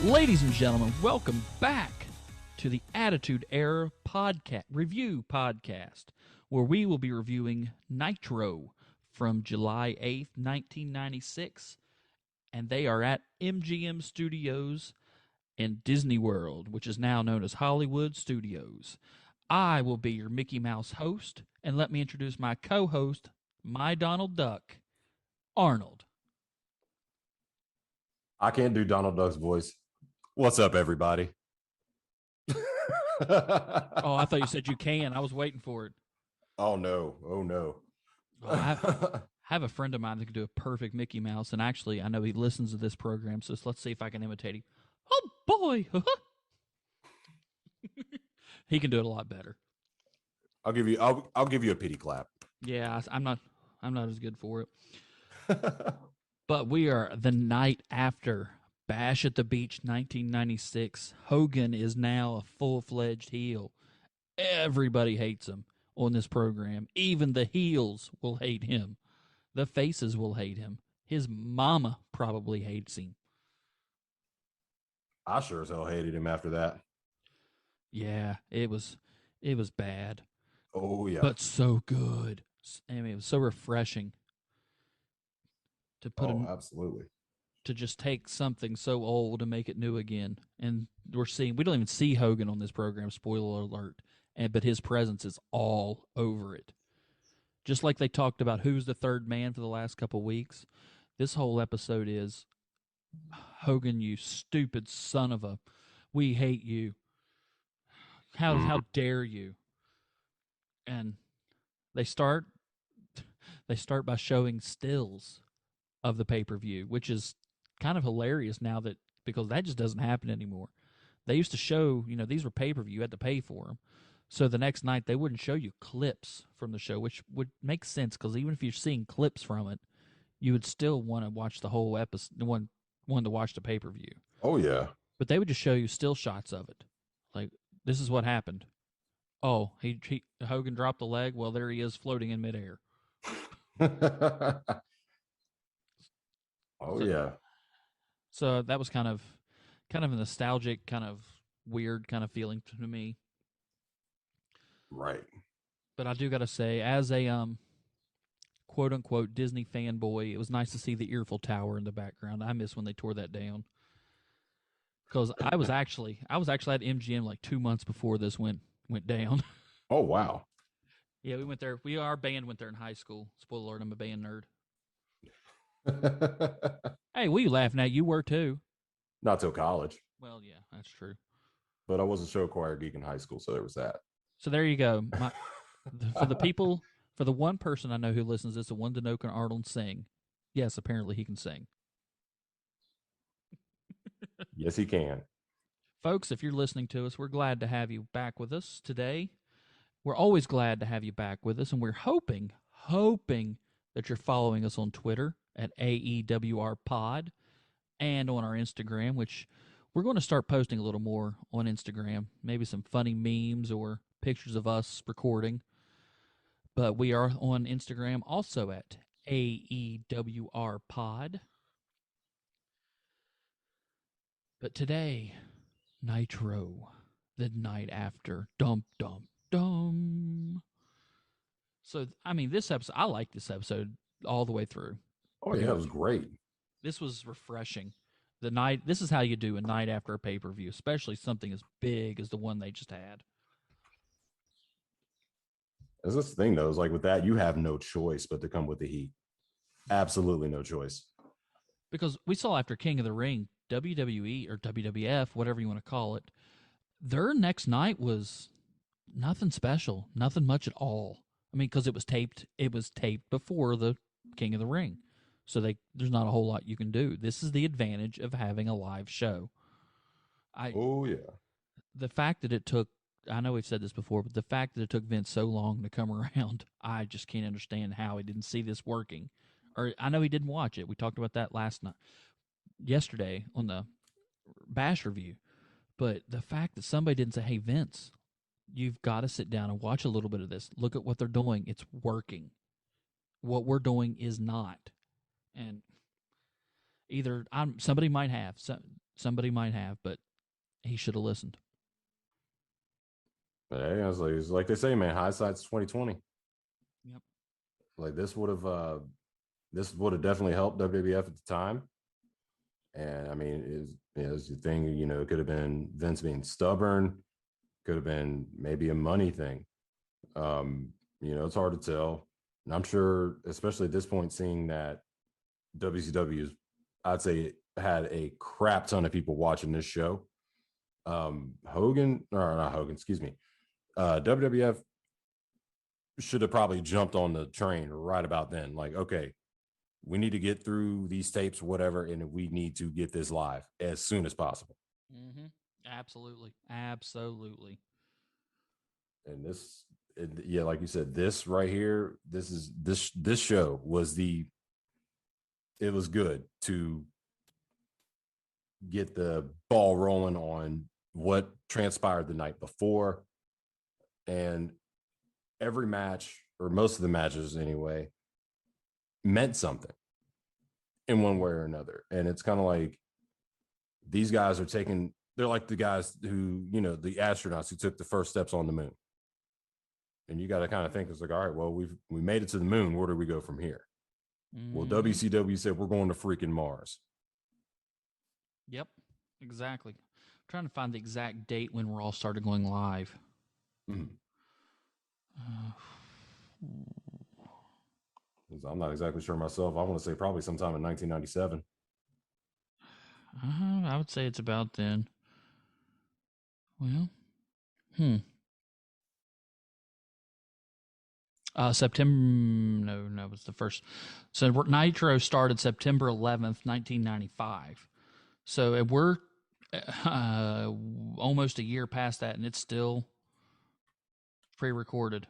Ladies and gentlemen, welcome back to the Attitude Era review podcast, where we will be reviewing Nitro from July 8th, 1996, and they are at MGM Studios in Disney World, which is now known as Hollywood Studios. I will be your Mickey Mouse host, and let me introduce my co-host, my Donald Duck, Arnold. I can't do Donald Duck's voice. What's up, everybody? Oh, I thought you said you can. I was waiting for it. Oh, no. Oh, no. I have a friend of mine that can do a perfect Mickey Mouse, and actually, I know he listens to this program, so let's see if I can imitate him. Oh, boy. He can do it a lot better. I'll give you a pity clap. Yeah, I'm not as good for it. But we are the night after Bash at the Beach 1996. Hogan is now a full-fledged heel. Everybody hates him on this program. Even the heels will hate him. The faces will hate him. His mama probably hates him. I sure as hell hated him after that. Yeah, it was bad. Oh, yeah. But so good. I mean, it was so refreshing to put absolutely. To just take something so old and make it new again. And we don't even see Hogan on this program, spoiler alert, but his presence is all over it. Just like they talked about who's the third man for the last couple weeks, this whole episode is, Hogan, you stupid son of a, we hate you. How dare you? And they start by showing stills of the pay-per-view, which is kind of hilarious now because that just doesn't happen anymore. They used to show, these were pay-per-view, you had to pay for them. So the next night they wouldn't show you clips from the show, which would make sense because even if you're seeing clips from it, you would still want to watch the whole episode, want to watch the pay-per-view. Oh, yeah. But they would just show you still shots of it. Like, this is what happened. Oh, Hogan dropped the leg. Well, there he is floating in midair. Yeah. So that was kind of a nostalgic, kind of weird kind of feeling to me. Right. But I do got to say, as a quote unquote Disney fanboy, it was nice to see the Earful Tower in the background. I miss when they tore that down. Because I was actually at MGM like 2 months before this went down. Oh, wow. Yeah, we went there. Our band went there in high school. Spoiler alert, I'm a band nerd. Hey, we laughing at you were too. Not till college. Well, yeah, that's true. But I was a show choir geek in high school, so there was that. So there you go. For the one person I know who listens to this, the one to know can Arnold sing. Yes, apparently he can sing. Yes, he can. Folks, if you're listening to us, we're glad to have you back with us today. We're always glad to have you back with us, and we're hoping that you're following us on Twitter at AEWR Pod and on our Instagram, which we're going to start posting a little more on Instagram, maybe some funny memes or pictures of us recording. But we are on Instagram also at AEWR Pod. But today, Nitro, the night after, dum, dum, dum. So, I mean, this episode, I like this episode all the way through. Oh, yeah, it was great. This was refreshing. This is how you do a night after a pay-per-view, especially something as big as the one they just had. That's this thing, though, is like with that, you have no choice but to come with the heat. Absolutely no choice. Because we saw after King of the Ring, WWE or WWF, whatever you want to call it, their next night was nothing special, nothing much at all. I mean, because it was taped before the King of the Ring. So there's not a whole lot you can do. This is the advantage of having a live show. Oh, yeah. The fact that it took I know we've said this before, but the fact that it took Vince so long to come around, I just can't understand how he didn't see this working. Or I know he didn't watch it. We talked about that yesterday on the Bash review. But the fact that somebody didn't say, "Hey, Vince, you've got to sit down and watch a little bit of this. Look at what they're doing. It's working. What we're doing is not." And either somebody might have, but he should have listened. Hey, I was like, it's like they say, man, hindsight's 2020. Yep. Like this would have definitely helped WWF at the time. And I mean, it's the thing, it could have been Vince being stubborn, could have been maybe a money thing. It's hard to tell. And I'm sure, especially at this point, seeing that WCW, I'd say, had a crap ton of people watching this show. WWF should have probably jumped on the train right about then. Like, okay, we need to get through these tapes, whatever, and we need to get this live as soon as possible. Mm-hmm. Absolutely. And like you said, this right here, this show was it was good to get the ball rolling on what transpired the night before. And every match, or most of the matches anyway, meant something in one way or another. And it's kind of like these guys they're like the guys who, the astronauts who took the first steps on the moon. And you got to kind of think, it's like, all right, well, we made it to the moon. Where do we go from here? Mm-hmm. Well, WCW said we're going to freaking Mars. Yep, exactly. I'm trying to find the exact date when Raw started going live. Mm-hmm. I'm not exactly sure myself. I want to say probably sometime in 1997. I would say it's about then. Well, September. No, it was the first. So Nitro started September 11th, 1995. So we're almost a year past that, and it's still pre-recorded.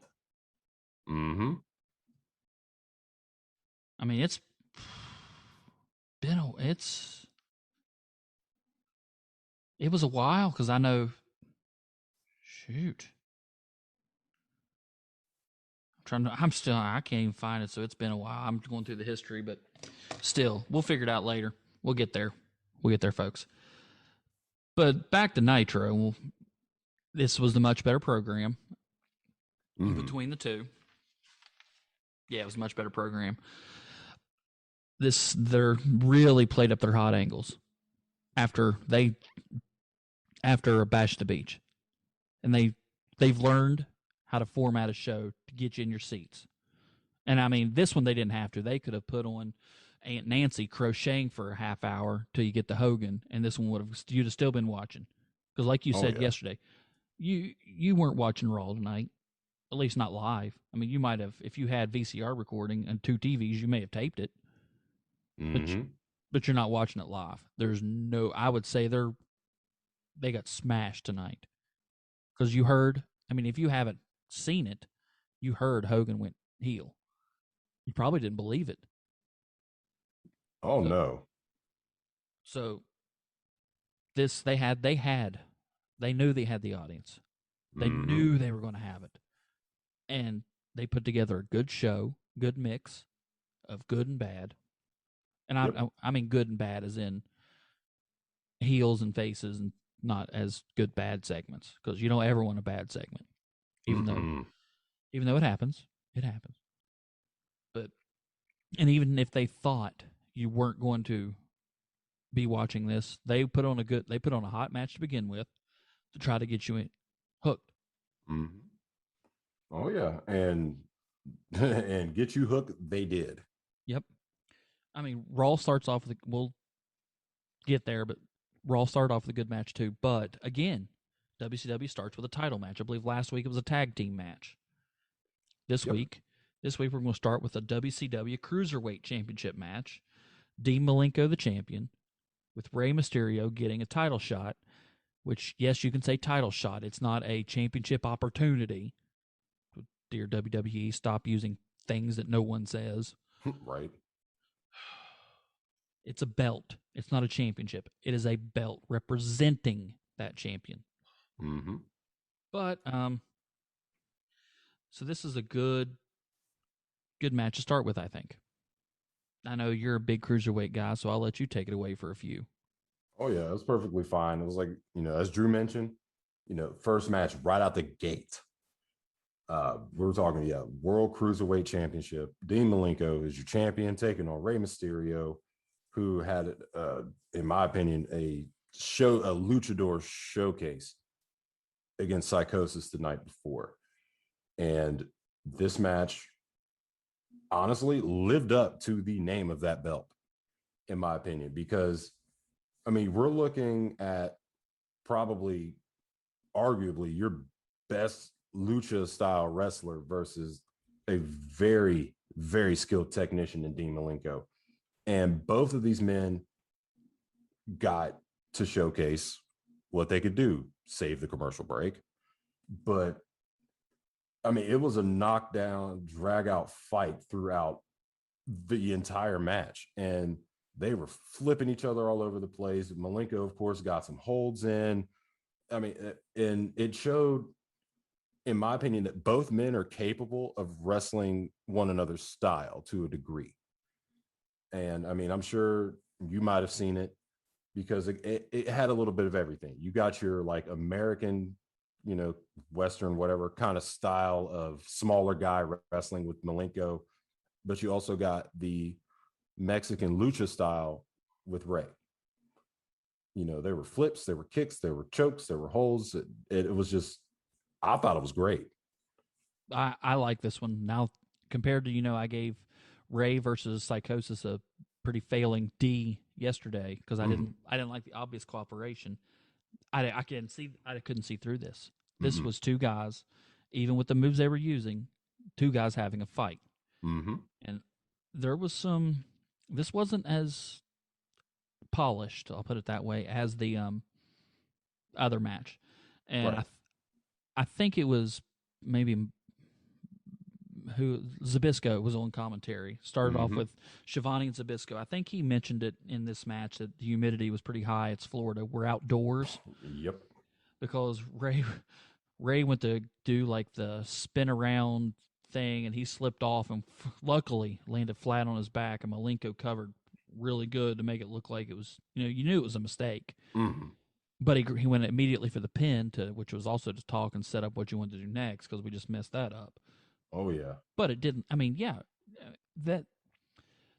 Mm-hmm. I mean, it was a while, because I know. Shoot. I can't even find it, so it's been a while. I'm going through the history, but still, we'll figure it out later. We'll get there. Folks. But back to Nitro. This was the much better program. Mm-hmm. Between the two. Yeah, it was a much better program. They're really played up their hot angles after a Bash at the Beach. And they've learned how to format a show to get you in your seats. And I mean, this one they didn't have to. They could have put on Aunt Nancy crocheting for a half hour till you get to Hogan, and this one you'd have still been watching. Because like you said yesterday, you weren't watching Raw tonight, at least not live. I mean, you might have, if you had VCR recording and 2 TVs, you may have taped it. Mm-hmm. But you're not watching it live. I would say they got smashed tonight. Because you heard, I mean, if you haven't seen it, you heard Hogan went heel. You probably didn't believe it. Oh, no. So they knew they had the audience. They knew they were going to have it. And they put together a good show, good mix of good and bad. And I mean good and bad as in heels and faces, and not as good bad segments, because you don't ever want a bad segment. Even though it happens. But even if they thought you weren't going to be watching this, they put on a hot match to begin with to try to get you hooked. Mm-hmm. Oh yeah, and get you hooked. They did. Yep. I mean, Raw starts off with we'll get there, but Raw started off with a good match too. But again, WCW starts with a title match. I believe last week it was a tag team match. This week we're going to start with a WCW Cruiserweight Championship match. Dean Malenko, the champion, with Rey Mysterio getting a title shot which, yes, you can say title shot. It's not a championship opportunity. Dear WWE, stop using things that no one says. Right. It's a belt. It's not a championship. It is a belt representing that champion. Mm-hmm. But so this is a good match to start with, I think. I know you're a big cruiserweight guy, so I'll let you take it away for a few. Oh yeah, it was perfectly fine. It was like, as Drew mentioned, first match right out the gate. We were talking, World Cruiserweight Championship. Dean Malenko is your champion, taking on Rey Mysterio, who had, in my opinion, a luchador showcase against Psychosis the night before. And this match honestly lived up to the name of that belt, in my opinion, because we're looking at probably arguably your best lucha style wrestler versus a very, very skilled technician in Dean Malenko. And both of these men got to showcase what they could do, save the commercial break. But it was a knockdown, drag out fight throughout the entire match. And they were flipping each other all over the place. Malenko, of course, got some holds in. And it showed, in my opinion, that both men are capable of wrestling one another's style to a degree. And I'm sure you might have seen it, because it had a little bit of everything. You got your like American, Western, whatever kind of style of smaller guy wrestling with Malenko, but you also got the Mexican lucha style with Rey. There were flips, there were kicks, there were chokes, there were holds. It was just, I thought it was great. I like this one. Now, compared to, I gave Rey versus Psychosis a pretty failing D yesterday because I didn't like the obvious cooperation. I couldn't see through this. This was two guys, even with the moves they were using, two guys having a fight. And there was some. This wasn't as polished, I'll put it that way, as the other match, and Right. I think it was maybe who Zbyszko was on commentary. Started off with Shivani and Zbyszko. I think he mentioned it in this match that the humidity was pretty high. It's Florida. We're outdoors. Yep. Because Rey went to do like the spin around thing, and he slipped off and luckily landed flat on his back, and Malenko covered really good to make it look like it was, you knew it was a mistake. But he went immediately for the pin, which was also to talk and set up what you wanted to do next, because we just messed that up. Oh yeah. But it didn't. That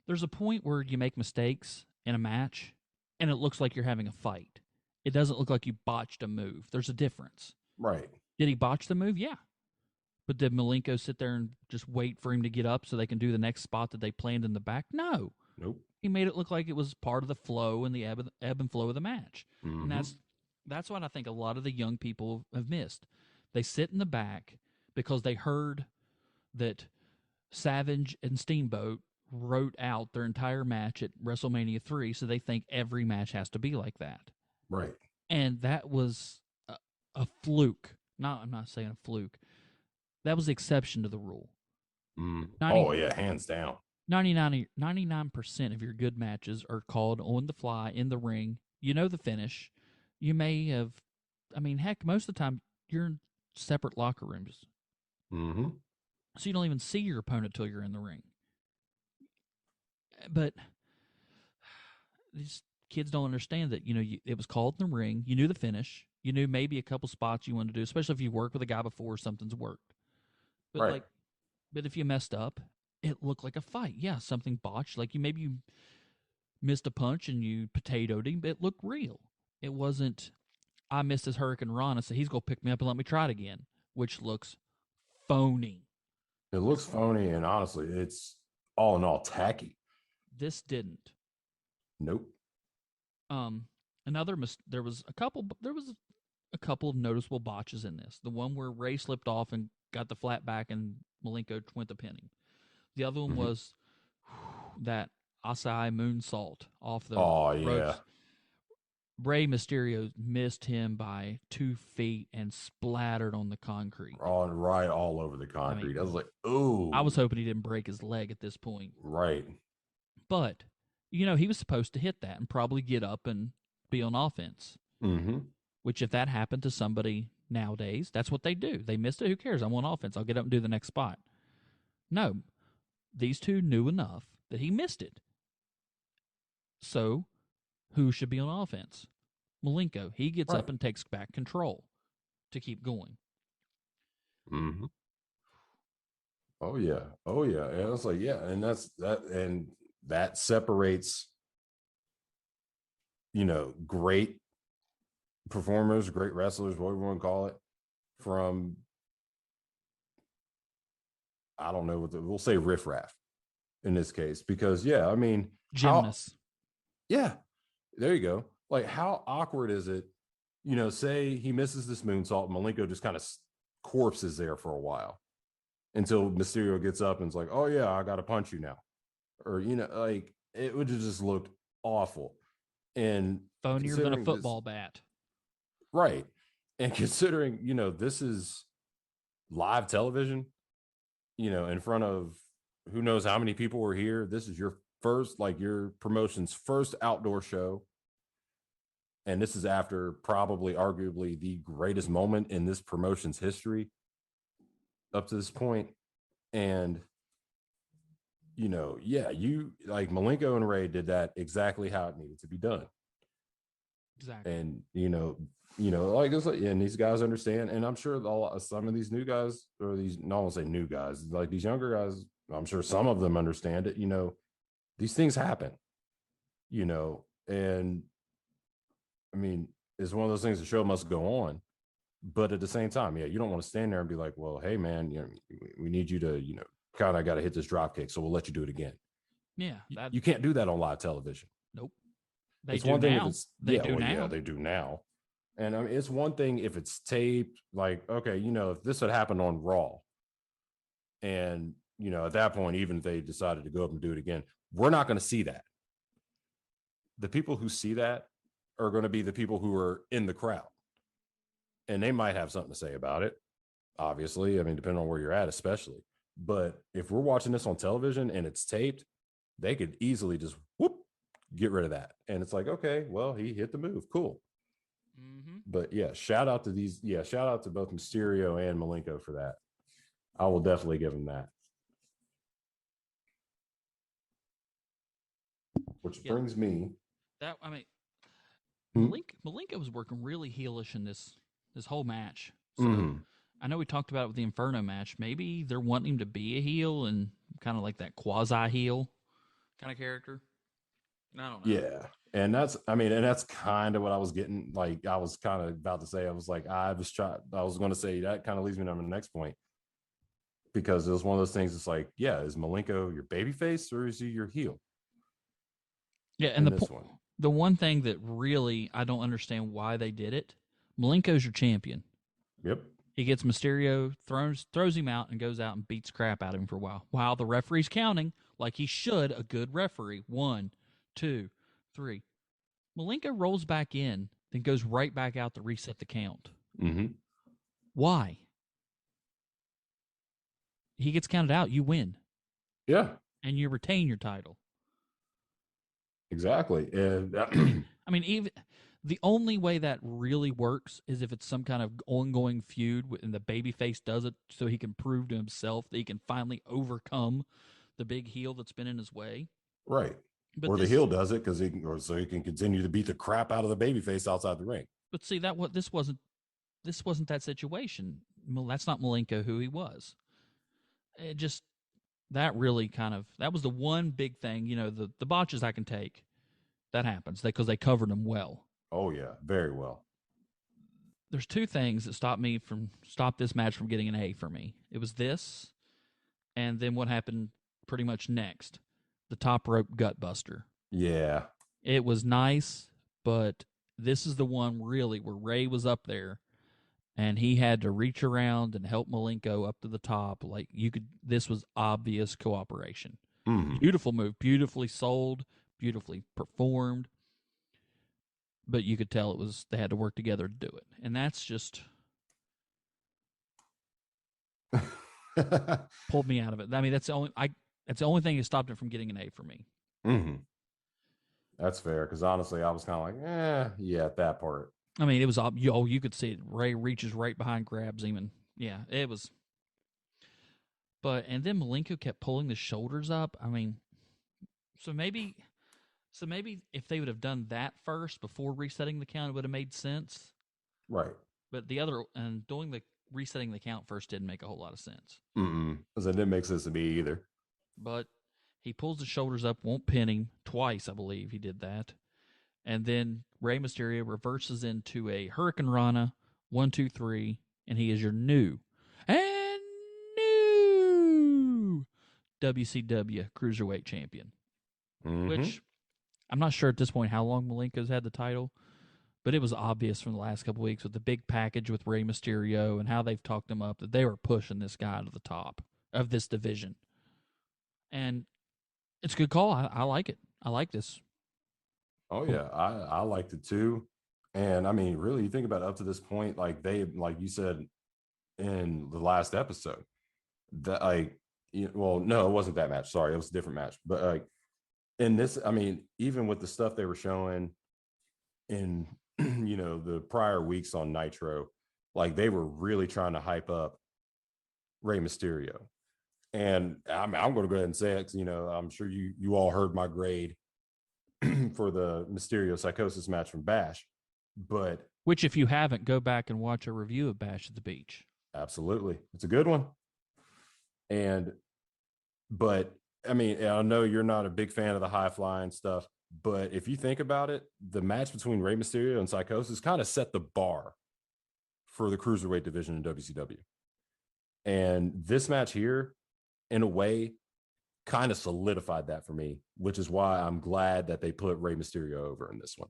there's a point where you make mistakes in a match, and it looks like you're having a fight. It doesn't look like you botched a move. There's a difference. Right. Did he botch the move? Yeah. But did Malenko sit there and just wait for him to get up so they can do the next spot that they planned in the back? No. Nope. He made it look like it was part of the flow and the ebb and flow of the match. And that's what I think a lot of the young people have missed. They sit in the back because they heard that Savage and Steamboat wrote out their entire match at WrestleMania 3, so they think every match has to be like that. Right. And that was a fluke. No, I'm not saying a fluke. That was the exception to the rule. Oh, yeah, hands down. 99% of your good matches are called on the fly in the ring. You know the finish. You may have, heck, most of the time you're in separate locker rooms. So you don't even see your opponent till you're in the ring. But these kids don't understand that, it was called in the ring. You knew the finish. You knew maybe a couple spots you wanted to do, especially if you worked with a guy before, something's worked. But right. But if you messed up, it looked like a fight. Yeah, something botched. Like you missed a punch and you potatoed him, but it looked real. It wasn't, I missed his Hurricane Rana, so he's going to pick me up and let me try it again, which looks phony. It looks phony, and honestly, it's all in all tacky. This didn't. Nope. There was a couple of noticeable botches in this. The one where Rey slipped off and got the flat back and Malenko went to pin him. The other one was that Asai moonsault off the ropes. Rey Mysterio missed him by 2 feet and splattered on the concrete. All over the concrete. I was like, ooh. I was hoping he didn't break his leg at this point. Right. But, he was supposed to hit that and probably get up and be on offense. Mm-hmm. Which, if that happened to somebody nowadays, that's what they do. They missed it. Who cares? I'm on offense. I'll get up and do the next spot. No. These two knew enough that he missed it. So, who should be on offense? Malenko. He gets up and takes back control to keep going. Mm-hmm. Oh yeah. And I was like, yeah, and that separates, great performers, great wrestlers, whatever you want to call it, from, I don't know we'll say riffraff in this case, because gymnasts. Yeah, there you go. Like, how awkward is it? Say he misses this moonsault, Malenko just kind of corpses there for a while until Mysterio gets up and is like, "Oh yeah, I got to punch you now," or like, it would have just looked awful and phonier than a football bat. Right, and considering this is live television, in front of who knows how many people were here. This is your your promotion's first outdoor show. And this is after probably arguably the greatest moment in this promotion's history up to this point. And, you like Malenko and Rey did that exactly how it needed to be done. Exactly. And, like this, and these guys understand. And I'm sure some of these new guys, or I won't say new guys, like these younger guys, I'm sure some of them understand it. These things happen, and I mean, it's one of those things, the show must go on. But at the same time, you don't want to stand there and be like, well, hey, man, we need you to, kind of got to hit this drop kick, so we'll let you do it again. Yeah. You can't do that on live television. Nope. They do now. Yeah, they do now. And I mean, it's one thing if it's taped, like, okay, if this had happened on Raw, and, at that point, even if they decided to go up and do it again, we're not going to see that. The people who see that are going to be the people who are in the crowd. And they might have something to say about it, obviously. I mean, depending on where you're at, especially. But if we're watching this on television and it's taped, they could easily just get rid of that. And it's like, okay, well, he hit the move. Cool. Mm-hmm. But yeah, shout out to both Mysterio and Malenko for that. I will definitely give him that. Which brings me. Malenko was working really heelish in this whole match. So I know we talked about it with the Inferno match. Maybe they're wanting him to be a heel and kind of like that quasi heel kind of character. I don't know. Yeah. And that's kind of what I was getting. Like, I was kind of about to say, I was like, I was going to say that kind of leads me to the next point, because it was one of those things. It's like, yeah, is Malenko your babyface or is he your heel? Yeah. And the one thing that really, I don't understand why they did it. Malenko's your champion. Yep. He gets Mysterio, throws him out, and goes out and beats crap out of him for a while. While the referee's counting, like he should, a good referee. 1, 2, 3. Malenko rolls back in, then goes right back out to reset the count. Mm-hmm. Why? He gets counted out, you win. Yeah. And you retain your title. Exactly. And I mean, even the only way that really works is if it's some kind of ongoing feud and the babyface does it so he can prove to himself that he can finally overcome the big heel that's been in his way. Right. But the heel does it so he can continue to beat the crap out of the babyface outside the ring. But see, this wasn't that situation. That's not Malenko who he was. It just, that really that was the one big thing. The botches I can take. That happens because they covered him well. Oh yeah, very well. There's 2 things that stopped this match from getting an A for me. It was this, and then what happened pretty much next, the top rope gut buster. Yeah, it was nice, but this is the one really where Rey was up there, and he had to reach around and help Malenko up to the top. Like, this was obvious cooperation. Mm-hmm. Beautiful move, beautifully sold, beautifully performed. but you could tell they had to work together to do it, and that's just pulled me out of it. I mean, that's the only thing that stopped it from getting an A for me. Mm-hmm. That's fair, because honestly, I was kind of like, yeah, at that part. I mean, it was you could see it. Rey reaches right behind, grabs him, and yeah, it was. But and then Malenko kept pulling the shoulders up. I mean, so maybe if they would have done that first before resetting the count, it would have made sense. Right. But the other and doing the resetting the count first didn't make a whole lot of sense. Because it didn't make sense to me either. But he pulls the shoulders up, won't pin him twice, I believe he did that. And then Rey Mysterio reverses into a Hurricane Rana, 1, 2, 3, and he is your new WCW Cruiserweight Champion. Mm-hmm. Which I'm not sure at this point how long Malenko's had the title, but it was obvious from the last couple of weeks with the big package with Rey Mysterio and how they've talked him up that they were pushing this guy to the top of this division. And it's a good call. I like it. I like this. Oh yeah, I liked it too. And I mean, really, you think about it, up to this point, like you said in the last episode, that no, it wasn't that match. Sorry, it was a different match. But in this, I mean, even with the stuff they were showing in the prior weeks on Nitro, like they were really trying to hype up Rey Mysterio. And I'm going to go ahead and say it, I'm sure you all heard my grade for the Mysterio Psychosis match from Bash, but which, if you haven't, go back and watch a review of Bash at the Beach. Absolutely, it's a good one. But I mean, I know you're not a big fan of the high flying stuff, but if you think about it, the match between Rey Mysterio and Psychosis kind of set the bar for the Cruiserweight division in WCW. And this match here, in a way, kind of solidified that for me, which is why I'm glad that they put Rey Mysterio over in this one.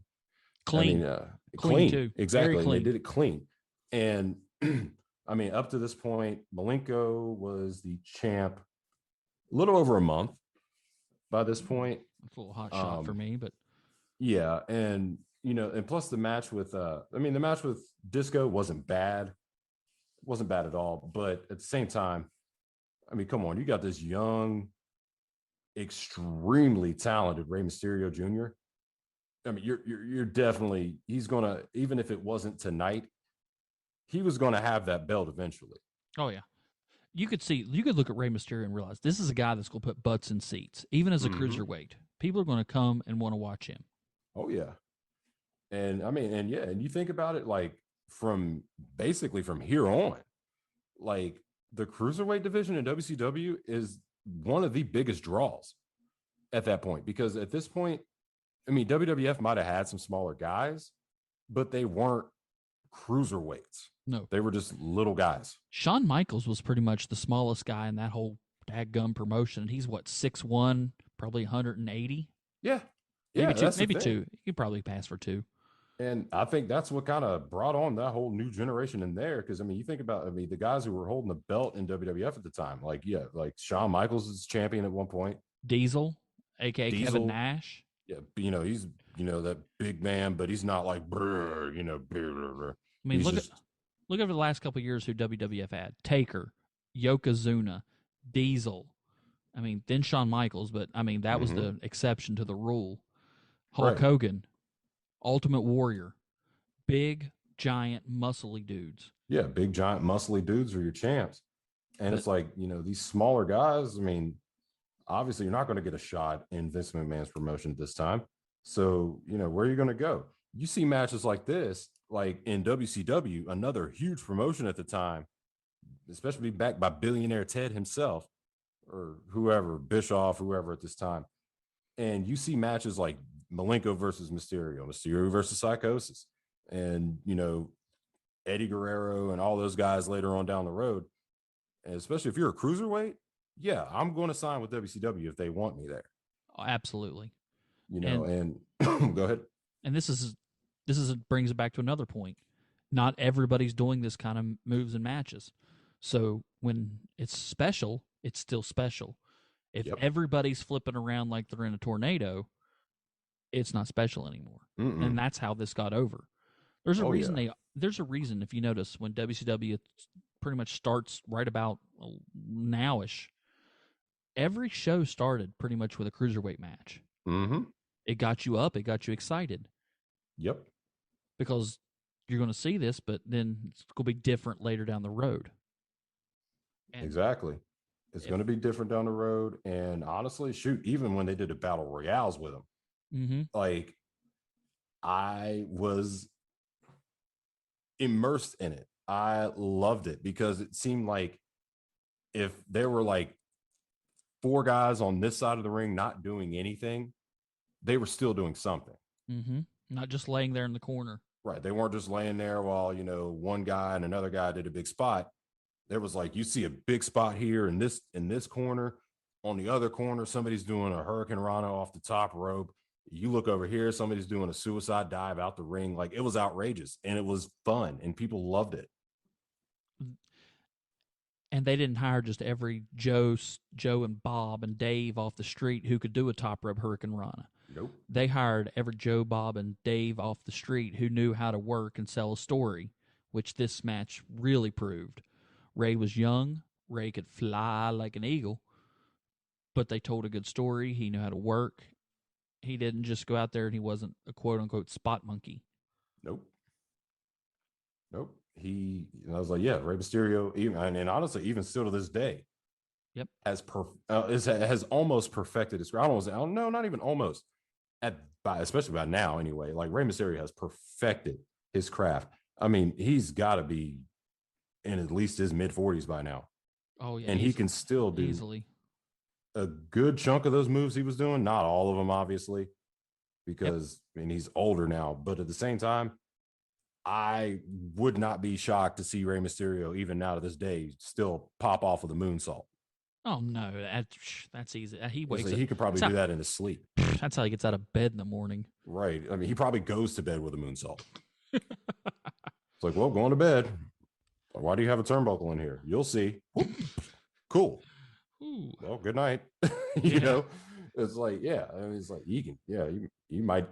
Clean. I mean, clean too. Exactly. Clean. They did it clean. And I mean, up to this point, Malenko was the champ a little over a month by this point. It's a little hot shot for me, but yeah. And, and plus the match with, the match with Disco wasn't bad. It wasn't bad at all. But at the same time, I mean, come on, you got this young, extremely talented Rey Mysterio Jr. I mean, you're definitely, he's going to, even if it wasn't tonight, he was going to have that belt eventually. Oh, yeah. You could look at Rey Mysterio and realize this is a guy that's going to put butts in seats, even as a cruiserweight. People are going to come and want to watch him. Oh, yeah. And I mean, and you think about it, like from here on, like the cruiserweight division in WCW is one of the biggest draws at that point, because at this point, I mean, WWF might have had some smaller guys, but they weren't cruiserweights. No. They were just little guys. Shawn Michaels was pretty much the smallest guy in that whole daggum promotion. He's 6'1", probably 180. Yeah. Maybe two. He could probably pass for two. And I think that's what kind of brought on that whole new generation in there. Because, I mean, you think about, the guys who were holding the belt in WWF at the time, like Shawn Michaels is champion at one point. Diesel, a.k.a. Kevin Nash. Yeah, he's, that big man, but he's not like, brr. I mean, look over the last couple of years who WWF had. Taker, Yokozuna, Diesel. I mean, then Shawn Michaels, but, I mean, that was the exception to the rule. Hulk Hogan, Ultimate Warrior, big, giant, muscly dudes. Yeah, big, giant, muscly dudes are your champs. And it's like, these smaller guys, I mean, obviously you're not going to get a shot in Vince McMahon's promotion this time. So, where are you going to go? You see matches like this, like in WCW, another huge promotion at the time, especially backed by billionaire Ted himself or whoever, Bischoff, whoever at this time. And you see matches like Malenko versus Mysterio versus Psychosis, and, Eddie Guerrero and all those guys later on down the road. And especially if you're a cruiserweight, yeah, I'm going to sign with WCW if they want me there. Oh, absolutely. And go ahead. And this brings it back to another point. Not everybody's doing this kind of moves and matches. So when it's special, it's still special. If everybody's flipping around like they're in a tornado, it's not special anymore. Mm-mm. And that's how this got over. There's a reason yeah. there's a reason, if you notice, when WCW pretty much starts right about nowish, every show started pretty much with a cruiserweight match. Mm-hmm. It got you up, it got you excited. Yep. Because you're going to see this, but then it's going to be different later down the road. And exactly. It's going to be different down the road. And honestly, shoot, even when they did the battle royales with them, like I was immersed in it. I loved it because it seemed like if there were like 4 guys on this side of the ring not doing anything, they were still doing something. Not just laying there in the corner. Right. They weren't just laying there while, one guy and another guy did a big spot. There was like, you see a big spot here in this corner. On the other corner, somebody's doing a Hurricane Rana off the top rope. You look over here, somebody's doing a suicide dive out the ring. Like, it was outrageous and it was fun and people loved it. And they didn't hire just every Joe and Bob and Dave off the street who could do a top rope Hurricane Rana. Nope. They hired every Joe, Bob, and Dave off the street who knew how to work and sell a story, which this match really proved. Rey was young. Rey could fly like an eagle, but they told a good story. He knew how to work. He didn't just go out there and he wasn't a quote-unquote spot monkey. Nope. I was like, yeah, Rey Mysterio, and honestly, even still to this day, yep, has almost perfected his craft. Not even almost. Especially by now, anyway. Like, Rey Mysterio has perfected his craft. I mean, he's got to be in at least his mid-40s by now. Oh yeah, and he can still do easily a good chunk of those moves he was doing. Not all of them, obviously, because he's older now. But at the same time, I would not be shocked to see Rey Mysterio, even now to this day, still pop off with a moonsault. Oh no, that's easy. He wakes. He could probably do that in his sleep. That's how he gets out of bed in the morning. Right. I mean, he probably goes to bed with a moonsault. It's like, well, going to bed. Why do you have a turnbuckle in here? You'll see. Cool. Ooh. Well, good night. It's like, yeah. I mean, it's like you might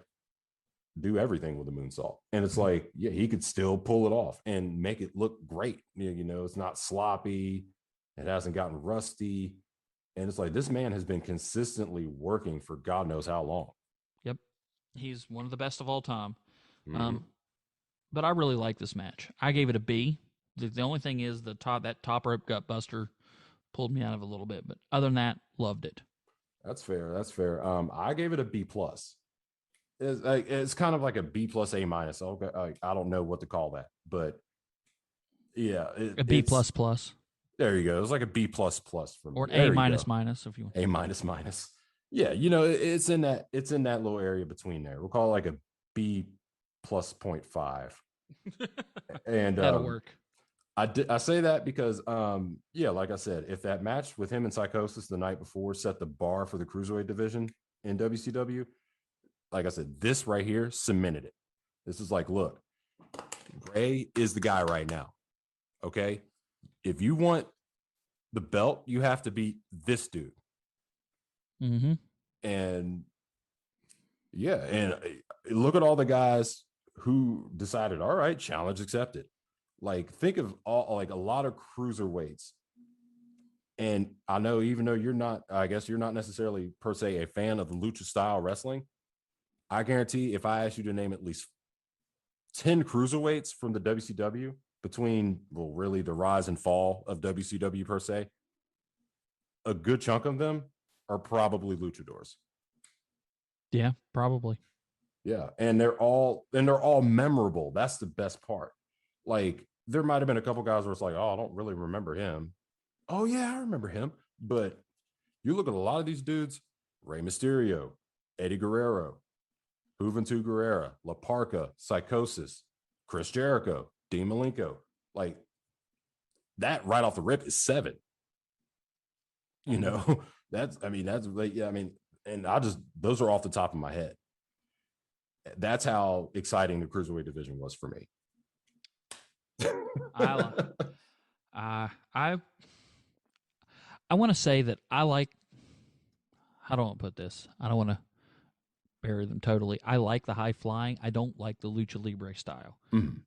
do everything with a moonsault, and it's like, yeah, he could still pull it off and make it look great. It's not sloppy. It hasn't gotten rusty. And it's like, this man has been consistently working for God knows how long. Yep. He's one of the best of all time. But I really like this match. I gave it a B. The only thing is that top rope gut buster pulled me out of it a little bit. But other than that, loved it. That's fair. I gave it a B+. It's kind of like a B+, A-. Okay, I don't know what to call that. But yeah. A B++. There you go. It's like a B++ for me. Or an A-, if you want. A-. Yeah, it's in that little area between there. We'll call it like a B+, 0.5. And that'll work. I say that because like I said, if that match with him and Psychosis the night before set the bar for the Cruiserweight division in WCW, like I said, this right here cemented it. This is like, look, Rey is the guy right now. Okay? If you want the belt, you have to beat this dude. And yeah, and look at all the guys who decided, all right, challenge accepted. Like, think of a lot of cruiserweights. And I know, even though you're not necessarily per se a fan of the lucha style wrestling, I guarantee if I asked you to name at least 10 cruiserweights from the WCW between, well, really the rise and fall of WCW per se, a good chunk of them are probably luchadors. Yeah, probably. Yeah, and they're all memorable. That's the best part. Like, there might have been a couple guys where it's like, oh, I don't really remember him. Oh yeah, I remember him. But you look at a lot of these dudes: Rey Mysterio, Eddie Guerrero, Juventud Guerrera, La Parka, Psychosis, Chris Jericho, Dean Malenko. Like, that right off the rip is 7. And those are off the top of my head. That's how exciting the Cruiserweight division was for me. I want to say that I like. How do I put this? I don't want to bury them totally. I like the high flying. I don't like the lucha libre style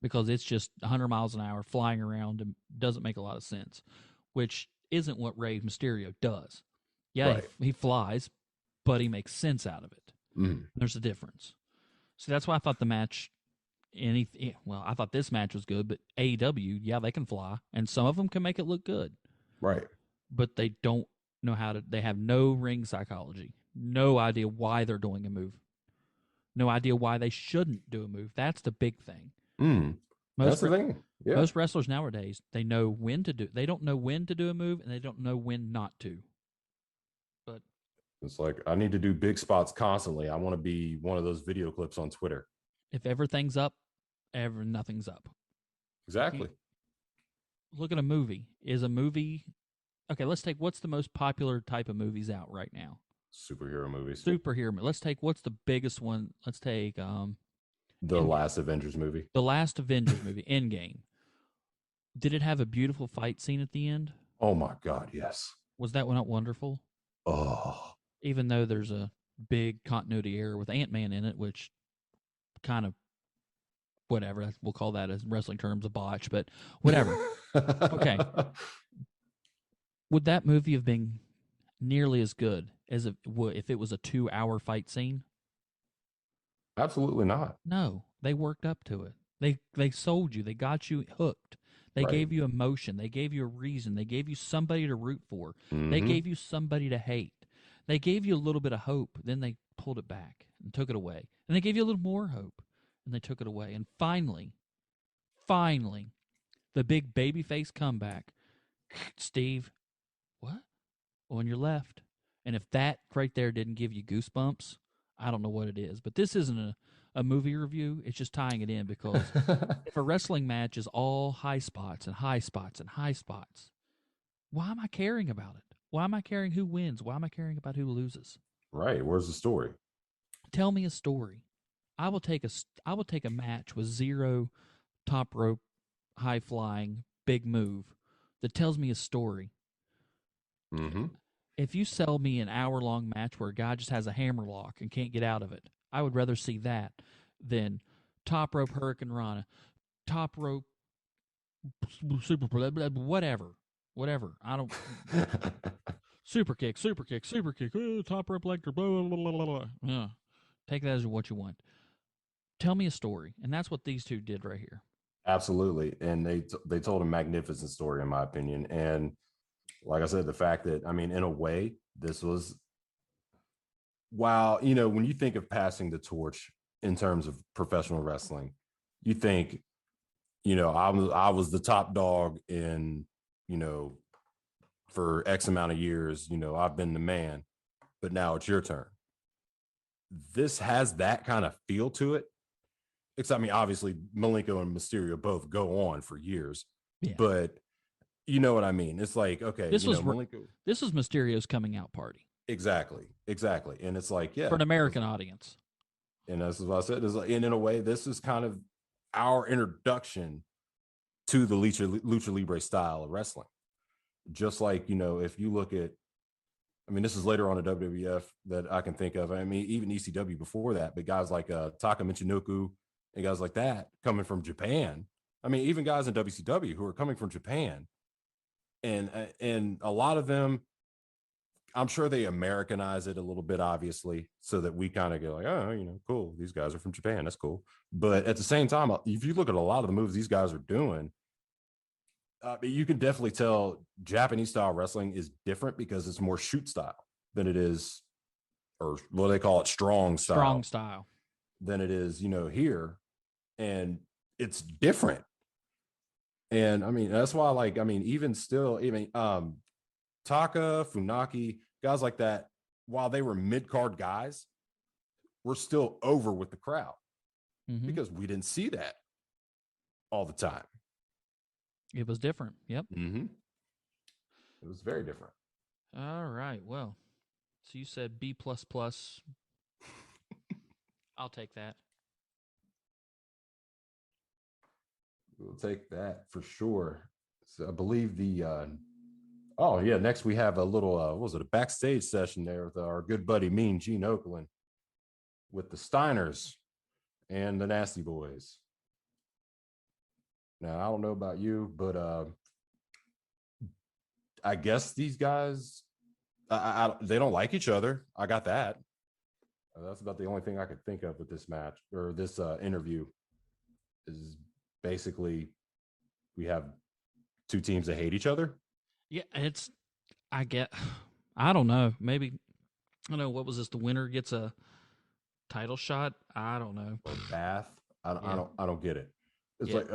because it's just 100 miles an hour flying around and doesn't make a lot of sense, which isn't what Rey Mysterio does. Yeah, Right. he flies, but he makes sense out of it. There's a difference. So that's why I thought the match. I thought this match was good, but AEW, yeah, they can fly, and some of them can make it look good. Right. But they don't know how to. They have no ring psychology, no idea why they're doing a move, no idea why they shouldn't do a move. That's the big thing. That's the thing. Yeah. Most wrestlers nowadays, they know when to do. They don't know when to do a move, and they don't know when not to. But it's like I need to do big spots constantly. I want to be one of those video clips on Twitter. If everything's up, nothing's up. Exactly. Look at a movie. Is a movie okay? Let's take what's the most popular type of movies out right now. Superhero movies. Let's take what's the biggest one. Let's take the last Avengers movie. The last Avengers movie, Endgame. Did it have a beautiful fight scene at the end? Oh my God, yes. Was that one not wonderful? Oh. Even though there's a big continuity error with Ant-Man in it, which kind of whatever. We'll call that as wrestling terms a botch, but whatever. Okay. Would that movie have been nearly as good as if it was a 2-hour fight scene? Absolutely not. No, they worked up to it. They sold you. They got you hooked. They gave you emotion. They gave you a reason. They gave you somebody to root for. They gave you somebody to hate. They gave you a little bit of hope. Then they pulled it back and took it away. And they gave you a little more hope. And they took it away. And finally, the big babyface comeback. Steve, what? On your left. And if that right there didn't give you goosebumps, I don't know what it is. But this isn't a movie review. It's just tying it in because if a wrestling match is all high spots and high spots and high spots, why am I caring about it? Why am I caring who wins? Why am I caring about who loses? Right. Where's the story? Tell me a story. I will take a match with zero top rope, high flying, big move that tells me a story. If you sell me an hour-long match where a guy just has a hammer lock and can't get out of it, I would rather see that than top rope Hurricane Rana, top rope super whatever. I don't super kick, top rope leg blah, blah, blah, blah, blah. Yeah. Take that as what you want. Tell me a story, and that's what these two did right here. Absolutely, and they told a magnificent story in my opinion. And like I said, the fact that in a way, this was when you think of passing the torch in terms of professional wrestling, you think, I was the top dog in, for X amount of years, I've been the man, but now it's your turn. This has that kind of feel to it. Except, obviously, Malenko and Mysterio both go on for years, but you know what I mean? It's like, okay, this was Mysterio's coming out party. Exactly. And it's like, for an American audience. And that's what I said. Is like, and in a way, this is kind of our introduction to the lucha libre style of wrestling. Just like, if you look at, this is later on in WWF that I can think of. Even ECW before that, but guys like Taka Michinoku and guys like that coming from Japan. Even guys in WCW who are coming from Japan. And a lot of them, I'm sure they Americanize it a little bit, obviously, so that we kind of go like, oh, cool. These guys are from Japan. That's cool. But at the same time, if you look at a lot of the moves these guys are doing, you can definitely tell Japanese style wrestling is different because it's more shoot style than it is, or what they call it, strong style than it is, here. And it's different. And that's why, even still, Taka, Funaki, guys like that, while they were mid-card guys, were still over with the crowd because we didn't see that all the time. It was different. Yep. It was very different. All right. Well, so you said B++. I'll take that. We'll take that for sure. So I believe next we have a little, a backstage session there with our good buddy Mean Gene Okerlund. with the Steiners and the Nasty Boys. Now, I don't know about you, but I guess these guys, they don't like each other. I got that. That's about the only thing I could think of with this match or this interview is basically we have two teams that hate each other. Yeah, I don't know. Maybe, I don't know, what was this? The winner gets a title shot? I don't know. Or Bath. Yeah. I don't get it. It's Yeah. like,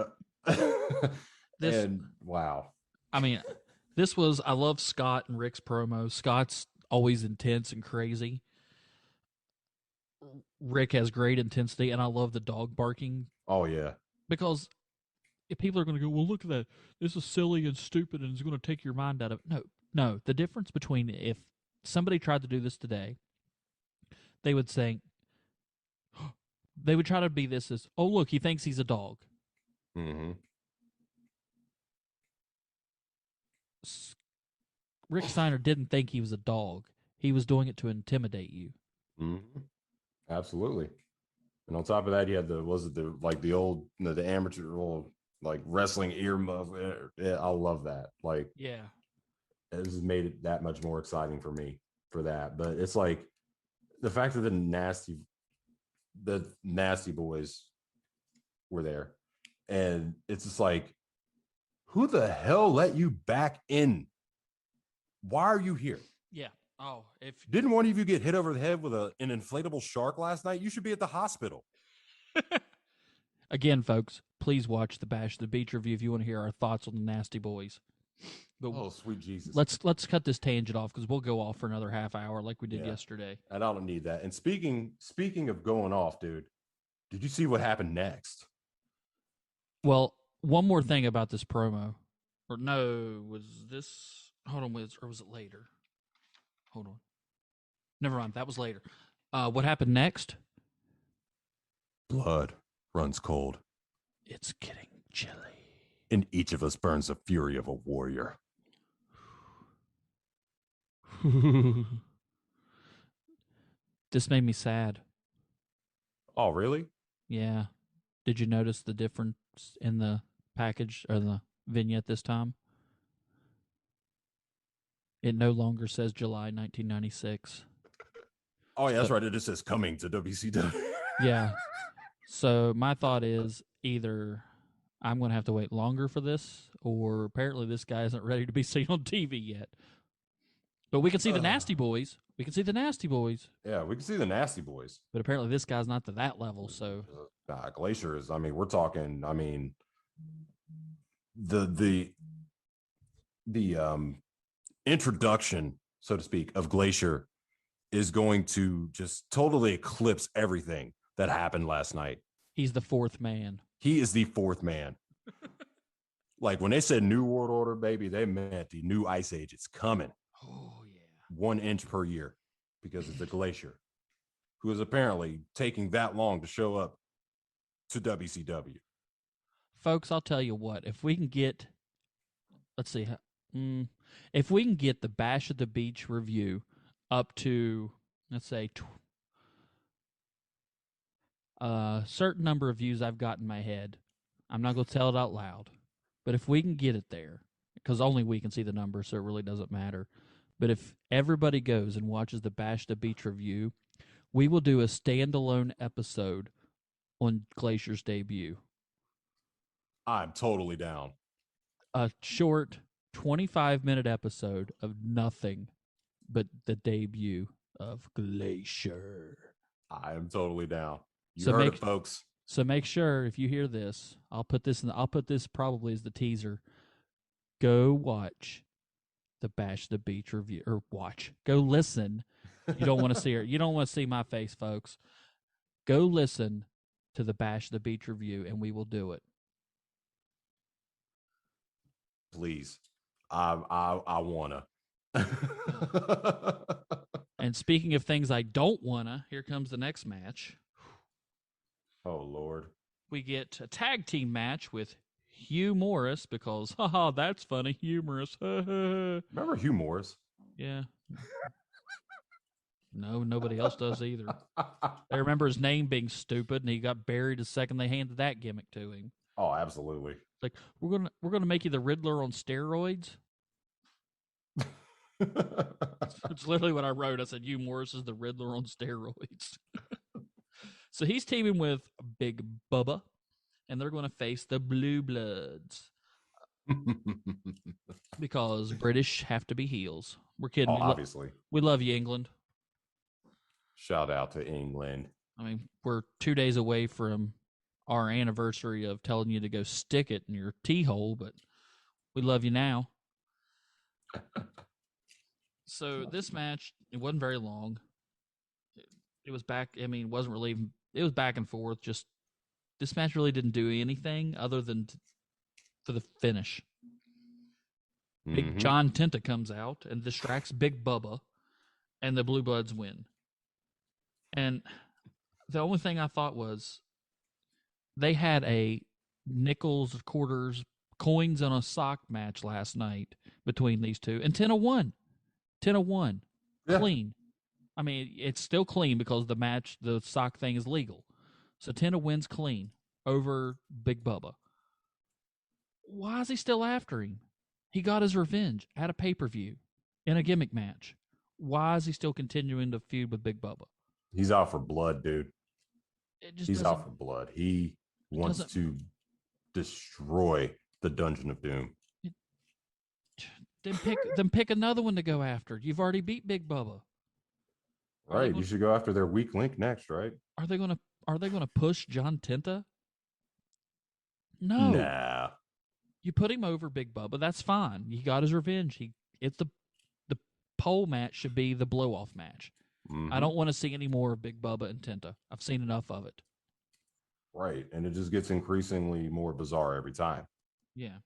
This, and wow. I mean, I love Scott and Rick's promo. Scott's always intense and crazy. Rick has great intensity, and I love the dog barking Oh yeah. because if people are going to go, well, look at that. This is silly and stupid and it's going to take your mind out of it. No. The difference between if somebody tried to do this today, they would say, they would try to be this as, oh, look, he thinks he's a dog. Mm-hmm. Rick Steiner didn't think he was a dog. He was doing it to intimidate you. Mm-hmm. Absolutely. And on top of that, you had the old the amateur old like wrestling earmuff. Yeah, I love that. Like, Yeah. it has made it that much more exciting for me for that. But it's like the fact that the nasty boys were there, and it's just like, who the hell let you back in? Why are you here? Yeah. Oh, if Didn't one of you get hit over the head with an inflatable shark last night? You should be at the hospital. Again, folks, please watch the Bash the Beach review if you want to hear our thoughts on the Nasty Boys. But oh, sweet Jesus. Let's cut this tangent off because we'll go off for another half hour like we did yesterday. And I don't need that. And speaking of going off, dude, did you see what happened next? Well, one more thing about this promo. Or no, was this... Hold on, or was it later? Hold on. Never mind, that was later. What happened next? Blood runs cold. It's getting chilly. In each of us burns the fury of a warrior. This made me sad. Oh, really? Yeah. Did you notice the difference in the package or the vignette this time? It no longer says July 1996. Oh, yeah, that's right. It just says coming to WCW. Yeah. So my thought is either I'm going to have to wait longer for this, or apparently this guy isn't ready to be seen on TV yet. But we can see the Nasty Boys. We can see the Nasty Boys. Yeah, we can see the Nasty Boys. But apparently this guy's not to that level, so... Glacier is, I mean, we're talking, I mean, the introduction, so to speak, of Glacier is going to just totally eclipse everything that happened last night. He's the fourth man. He is the fourth man. Like when they said New World Order, baby, they meant the new Ice Age. It's coming. Oh, yeah. 1 inch per year because it's the Glacier, who is apparently taking that long to show up to WCW. Folks, I'll tell you what. If we can get, let's see, if we can get the Bash at the Beach review up to, let's say, a certain number of views I've got in my head, I'm not going to tell it out loud, but if we can get it there, because only we can see the numbers, so it really doesn't matter. But if everybody goes and watches the Bash the Beach review, we will do a standalone episode on Glacier's debut. I'm totally down. A short 25-minute episode of nothing but the debut of Glacier. I am totally down. You So heard it, folks. So make sure if you hear this, I'll put this probably as the teaser. Go watch the Bash the Beach review, or go listen. You don't want to see her. You don't want to see my face, folks. Go listen to the Bash the Beach review, and we will do it. Please, I wanna. And speaking of things I don't wanna, here comes the next match. Oh Lord! We get a tag team match with Hugh Morris because, haha, that's funny, humorous. Remember Hugh Morris? Yeah. No, nobody else does either. They remember his name being stupid, and he got buried the second they handed that gimmick to him. Oh, absolutely. It's like we're gonna make you the Riddler on steroids. It's literally what I wrote. I said, "You Morris is the Riddler on steroids." So he's teaming with Big Bubba, and they're going to face the Blue Bloods because British have to be heels. We're kidding. Oh, obviously. We love you, England. Shout out to England. I mean, we're 2 days away from our anniversary of telling you to go stick it in your tea hole, but we love you now. So this match, it wasn't very long. It was back. I mean, it wasn't really. It was back and forth. Just this match really didn't do anything other than for the finish. Big John Tenta comes out and distracts Big Bubba, and the Blue Bloods win. And the only thing I thought was they had a nickels, quarters, coins on a sock match last night between these two, and 10-1. 10-1. Yeah. Clean. I mean, it's still clean because the sock thing is legal. So 10-1's clean over Big Bubba. Why is he still after him? He got his revenge at a pay-per-view in a gimmick match. Why is he still continuing to feud with Big Bubba? He's out for blood, dude. He's out for blood. He wants to destroy the Dungeon of Doom. Then pick another one to go after. You've already beat Big Bubba. Right. You should go after their weak link next, right? Are they gonna push John Tenta? No. Nah. You put him over Big Bubba, that's fine. He got his revenge. It's the pole match should be the blow off match. Mm-hmm. I don't want to see any more of Big Bubba and Tenta. I've seen enough of it. Right. And it just gets increasingly more bizarre every time. Yeah.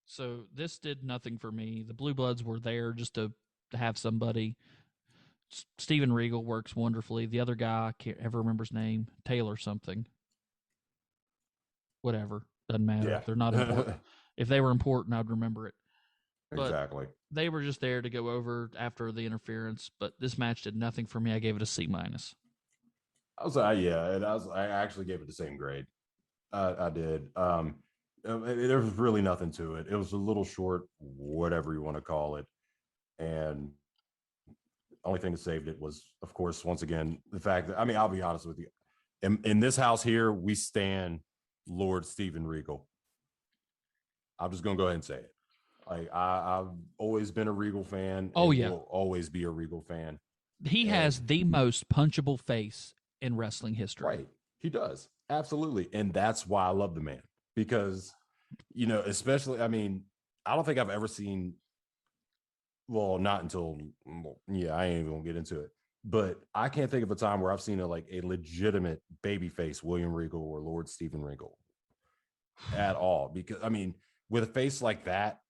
So this did nothing for me. The Blue Bloods were there just to have somebody. Steven Regal works wonderfully. The other guy, I can't ever remember his name. Taylor something. Whatever. Doesn't matter. Yeah. They're not important. If they were important, I'd remember it. But exactly. They were just there to go over after the interference, but this match did nothing for me. I gave it a C-. I actually gave it the same grade. I did. There was really nothing to it. It was a little short, whatever you want to call it. And the only thing that saved it was, of course, once again, the fact that, I mean, I'll be honest with you. In this house here, we stand Lord Steven Regal. I'm just going to go ahead and say it. Like I've always been a Regal fan. Oh, yeah. Will always be a Regal fan. He has the most punchable face in wrestling history. Right. He does. Absolutely. And that's why I love the man. Because, especially, I mean, I don't think I've ever seen, well, not until, I ain't even gonna get into it. But I can't think of a time where I've seen a legitimate babyface William Regal or Lord Steven Regal at all. Because, I mean, with a face like that,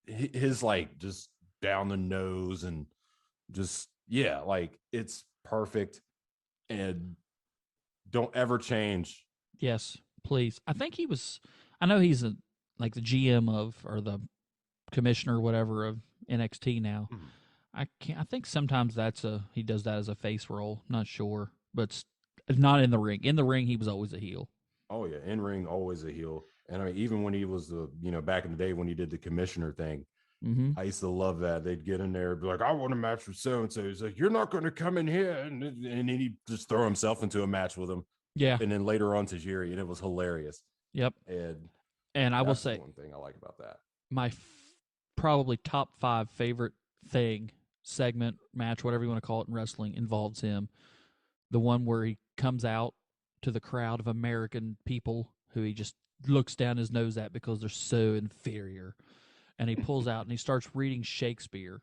his just down the nose and just, it's perfect and don't ever change. Yes, please. I think I know he's the GM of, or the commissioner or whatever of NXT now. Mm-hmm. I think sometimes he does that as a face role. Not sure, but it's not in the ring. In the ring, he was always a heel. Oh yeah. In ring, always a heel. And I mean, even when he was back in the day when he did the commissioner thing, mm-hmm. I used to love that. They'd get in there and be like, I want a match with so-and-so. He's like, you're not going to come in here. And then he'd just throw himself into a match with him. Yeah. And then later on Tajiri, and it was hilarious. Yep. And I will say one thing I like about that. My probably top 5 favorite segment, match, whatever you want to call it in wrestling, involves him. The one where he comes out to the crowd of American people who he just looks down his nose at because they're so inferior. And he pulls out and he starts reading Shakespeare.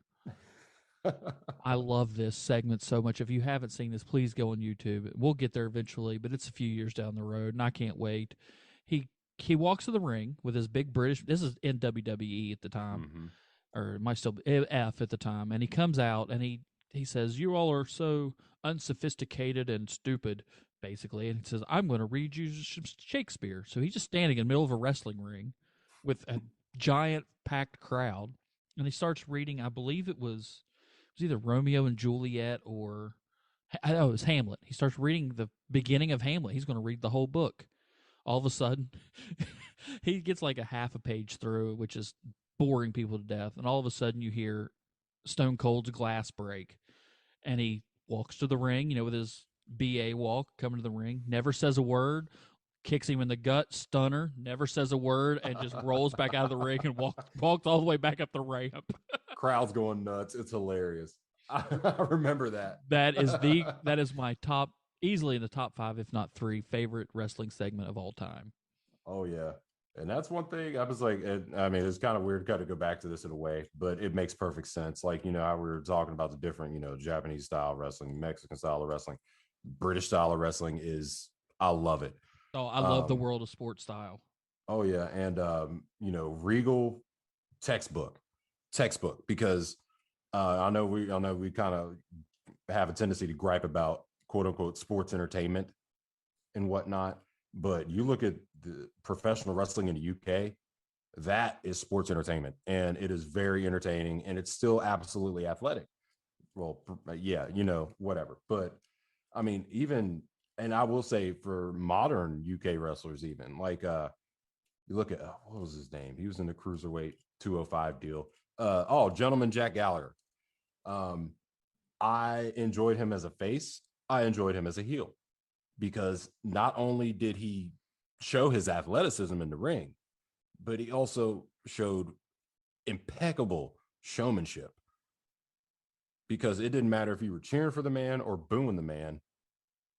I love this segment so much. If you haven't seen this, please go on YouTube. We'll get there eventually, but it's a few years down the road, and I can't wait. He walks to the ring with his big British. This is in WWE at the time, mm-hmm. or it might still be F at the time. And he comes out and he says, "You all are so unsophisticated and stupid," basically. And he says, "I'm going to read you Shakespeare." So he's just standing in the middle of a wrestling ring with a giant packed crowd, and he starts reading. I believe it was was either Romeo and Juliet or it was Hamlet. He starts reading the beginning of Hamlet. He's going to read the whole book. All of a sudden, he gets like a half a page through, which is boring people to death. And all of a sudden, you hear Stone Cold's glass break, and he walks to the ring, with his BA walk, coming to the ring, never says a word, kicks him in the gut, stunner, never says a word, and just rolls back out of the ring and walks all the way back up the ramp. Crowd's going nuts. It's hilarious. I remember that. That is my top, easily in the top 5, if not 3, favorite wrestling segment of all time. Oh yeah. And that's one thing I was like, I mean, it's kind of weird to go back to this in a way, but it makes perfect sense. Like, how we were talking about the different, Japanese style wrestling, Mexican style of wrestling, British style of wrestling I love it. Oh, I love the world of sports style. Oh yeah. And, Regal textbook, because I know we kind of have a tendency to gripe about quote unquote sports entertainment and whatnot. But you look at the professional wrestling in the UK, that is sports entertainment, and it is very entertaining, and it's still absolutely athletic. Well, yeah, whatever. But I mean, even, and I will say for modern UK wrestlers, even like you look at what was his name? He was in the Cruiserweight 205 deal. Gentleman Jack Gallagher. I enjoyed him as a face. I enjoyed him as a heel. Because not only did he show his athleticism in the ring, but he also showed impeccable showmanship. Because it didn't matter if you were cheering for the man or booing the man,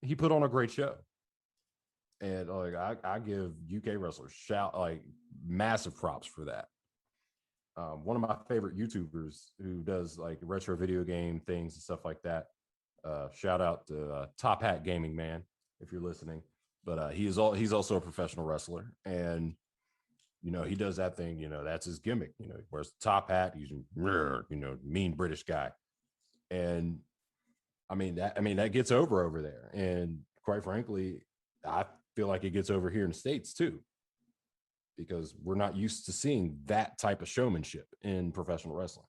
he put on a great show. And I give UK wrestlers massive props for that. One of my favorite YouTubers who does like retro video game things and stuff like that. Shout out to Top Hat Gaming Man, if you're listening, but he's also a professional wrestler, and he does that thing, that's his gimmick, he wears the top hat, he's mean British guy, and that gets over there, and quite frankly, I feel like it gets over here in the States too, because we're not used to seeing that type of showmanship in professional wrestling.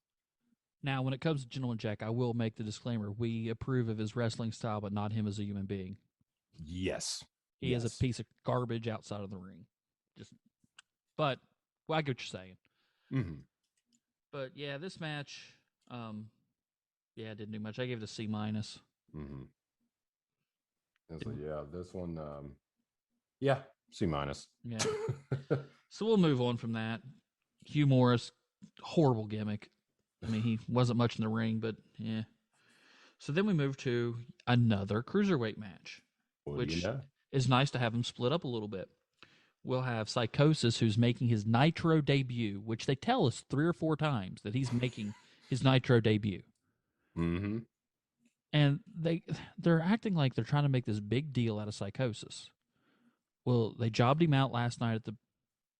Now, when it comes to Gentleman Jack, I will make the disclaimer: we approve of his wrestling style, but not him as a human being. Yes. He is a piece of garbage outside of the ring. I get what you're saying. Mm-hmm. But yeah, this match, it didn't do much. I gave it a C-. Mm-hmm. This one, C-. Yeah. So we'll move on from that. Hugh Morris, horrible gimmick. I mean, he wasn't much in the ring, but yeah. So then we move to another Cruiserweight match, which is nice to have them split up a little bit. We'll have Psychosis, who's making his Nitro debut, which they tell us 3 or 4 times that he's making his Nitro debut. Mm-hmm. And they're acting like they're trying to make this big deal out of Psychosis. Well, they jobbed him out last night at the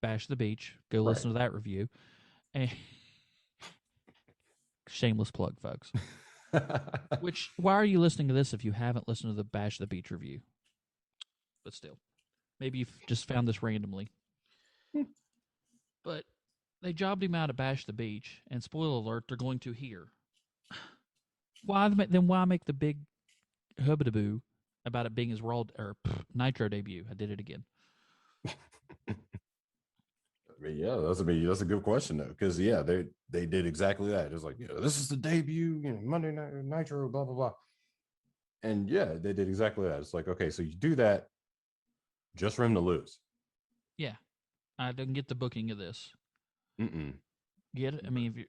Bash of the Beach. Go listen to that review. And shameless plug, folks. Why are you listening to this if you haven't listened to the Bash of the Beach review? But still, maybe you've just found this randomly. But they jobbed him out at Bash the Beach, and spoiler alert, they're going to here. Why make the big hubbadaboo about it being his Nitro debut? I did it again. That's a good question though, because they did exactly that. It's like, this is the debut, Monday Night Nitro, blah blah blah, and they did exactly that. It's like, okay, so you do that just for him to lose. Yeah, I didn't get the booking of this. Get it? I mean,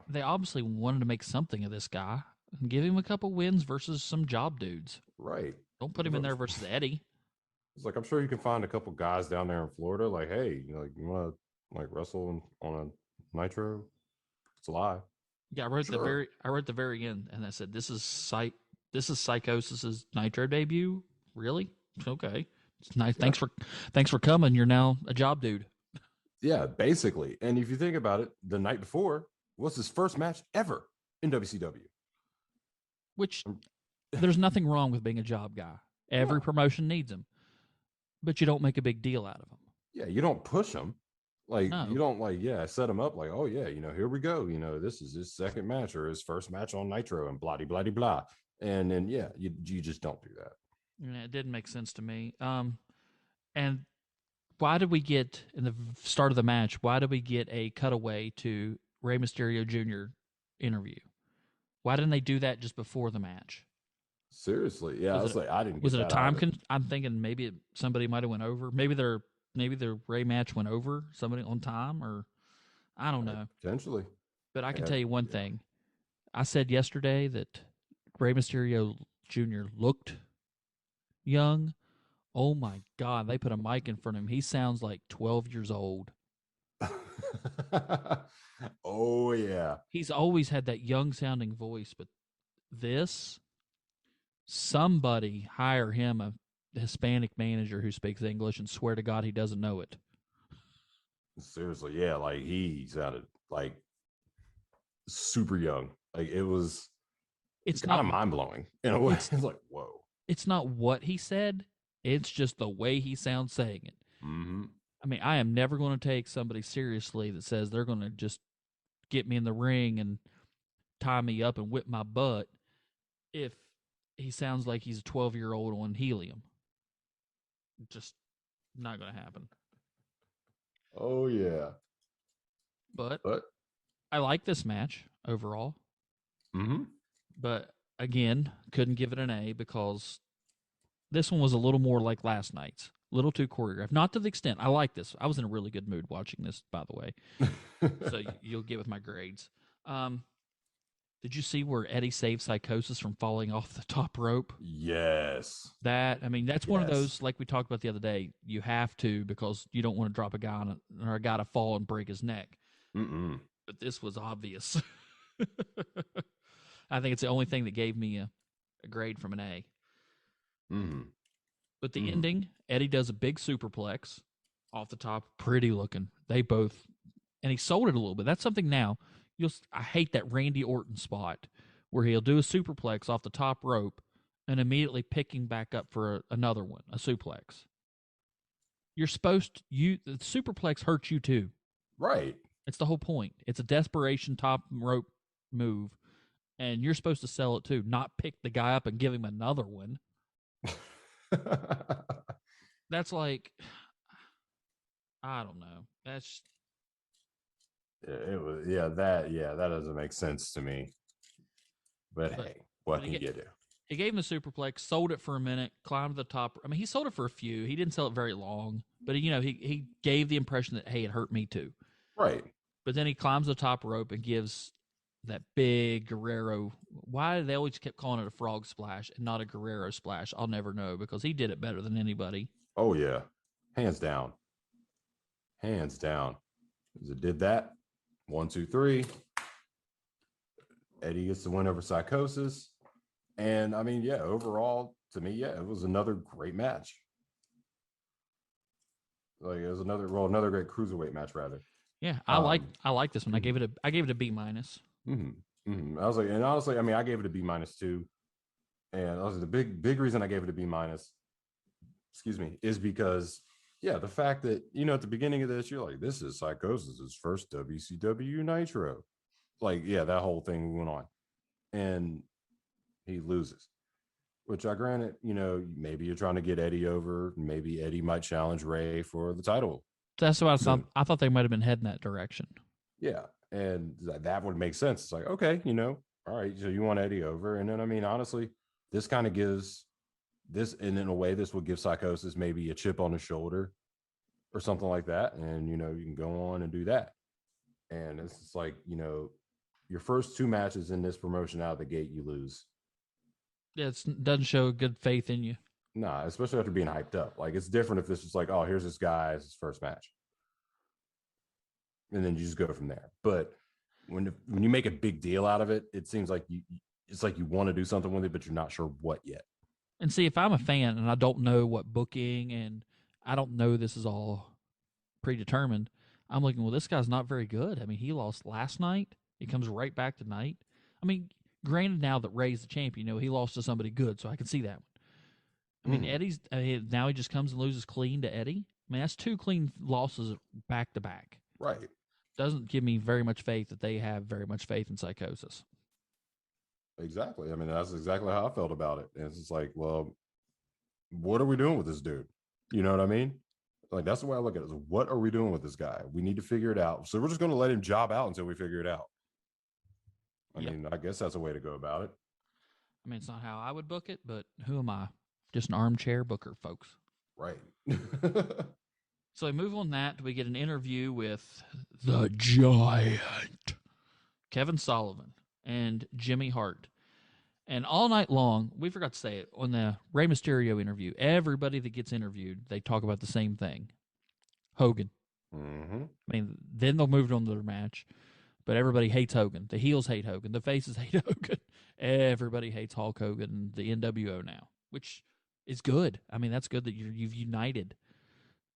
they obviously wanted to make something of this guy and give him a couple wins versus some job dudes. Right. Don't put him in there versus Eddie. It's like, I'm sure you can find a couple guys down there in Florida. Like, hey, you want to wrestle on a Nitro? It's live. Yeah, I wrote the very end, and I said, "This is Psychosis's Nitro debut." Really? Okay. It's nice. Yeah. Thanks for coming. You're now a job dude. Yeah, basically. And if you think about it, the night before was his first match ever in WCW. Which there's nothing wrong with being a job guy. Every promotion needs him. But you don't make a big deal out of him. Yeah, you don't push him. Like you No. don't set him up like, oh yeah, here we go. This is his second match or his first match on Nitro and blah blah blah blah. And then you just don't do that. Yeah, it didn't make sense to me. And why did we get in the start of the match? Why did we get a cutaway to Rey Mysterio Jr. interview? Why didn't they do that just before the match? Seriously, yeah, I was like, I didn't Was get it a that time? either. I'm thinking maybe somebody might have went over. Maybe their Rey match went over somebody on time, or I don't know. Potentially. But I can Yeah, tell you one thing. I said yesterday that Rey Mysterio Jr. looked young. Oh my God, they put a mic in front of him. He sounds like 12 years old. oh yeah. He's always had that young sounding voice, but somebody hire him a Hispanic manager who speaks English and swear to God he doesn't know it. Seriously, yeah, like he sounded like super young. Like it's kind of mind blowing in a way. It's like, whoa. It's not what he said, it's just the way he sounds saying it. Mm-hmm. I mean, I am never going to take somebody seriously that says they're going to just get me in the ring and tie me up and whip my butt if he sounds like he's a 12-year-old on helium. Just not going to happen. Oh yeah. But I like this match overall. Mm-hmm. But again, couldn't give it an A because this one was a little more like last night's. A little too choreographed. Not to the extent. I like this. I was in a really good mood watching this, by the way. So you'll get with my grades. Did you see where Eddie saved Psychosis from falling off the top rope? Yes. That's one of those, like we talked about the other day, you have to because you don't want to drop a guy on or a guy to fall and break his neck. Mm-mm. But this was obvious. I think it's the only thing that gave me a grade from an A. Mm-hmm. But the ending, Eddie does a big superplex off the top, pretty looking. They both, and he sold it a little bit. That's something now. I hate that Randy Orton spot where he'll do a superplex off the top rope and immediately picking back up for another one, a suplex. You're supposed to, the superplex hurts you too. Right. It's the whole point. It's a desperation top rope move, and you're supposed to sell it too, not pick the guy up and give him another one. That's like, I don't know. That's that doesn't make sense to me. But hey, what can you do? He gave him the superplex, sold it for a minute, climbed to the top. I mean, he sold it for a few. He didn't sell it very long, but he gave the impression that, hey, it hurt me too. Right. But then he climbs the top rope and gives that big Guerrero. Why they always kept calling it a frog splash and not a Guerrero splash, I'll never know, because he did it better than anybody. Oh yeah, hands down. Hands down. It did that. 1, 2, 3. Eddie gets the win over Psychosis. And I mean, overall, to me, it was another great match. Like it was another great cruiserweight match, rather. Yeah, I like this one. I gave it a B minus. Mm-hmm, mm-hmm. I was like, and honestly, I mean, I gave it a B minus too. And also the big reason I gave it a B minus, is because the fact that at the beginning of this, you're like, this is Psychosis's first WCW Nitro. Like, that whole thing went on. And he loses. Which I granted, maybe you're trying to get Eddie over. Maybe Eddie might challenge Rey for the title. That's what I thought. I thought they might have been heading that direction. Yeah. And that would make sense. It's like, okay, all right, so you want Eddie over. And then, I mean, honestly, this kind of gives this, and in a way, this will give Psychosis maybe a chip on his shoulder or something like that. And, you can go on and do that. And it's just like, your first 2 matches in this promotion out of the gate, you lose. Yeah, it doesn't show good faith in you. Nah, especially after being hyped up. Like, it's different if this is like, oh, here's this guy, it's his first match. And then you just go from there. But when you make a big deal out of it, it seems like it's like you want to do something with it, but you're not sure what yet. And see, if I'm a fan and I don't know what booking and I don't know this is all predetermined, I'm looking, well, this guy's not very good. I mean, he lost last night. He comes right back tonight. I mean, granted, now that Rey's the champion, he lost to somebody good, so I can see that one. I mean, Eddie's now he just comes and loses clean to Eddie. I mean, that's 2 clean losses back to back. Right. Doesn't give me very much faith that they have very much faith in Psychosis. Exactly. I mean, that's exactly how I felt about it. And it's just like, well, what are we doing with this dude? You know what I mean? Like, that's the way I look at it. Is what are we doing with this guy? We need to figure it out. So we're just going to let him job out until we figure it out. I mean, I guess that's a way to go about it. I mean, it's not how I would book it, but who am I? Just an armchair booker, folks. Right. So we move on that. We get an interview with the Giant, Kevin Sullivan, and Jimmy Hart. And all night long, we forgot to say it, on the Rey Mysterio interview, everybody that gets interviewed, they talk about the same thing. Hogan. Mm-hmm. I mean, then they'll move on to their match. But everybody hates Hogan. The heels hate Hogan. The faces hate Hogan. Everybody hates Hulk Hogan and the NWO now, which is good. I mean, that's good that you've united.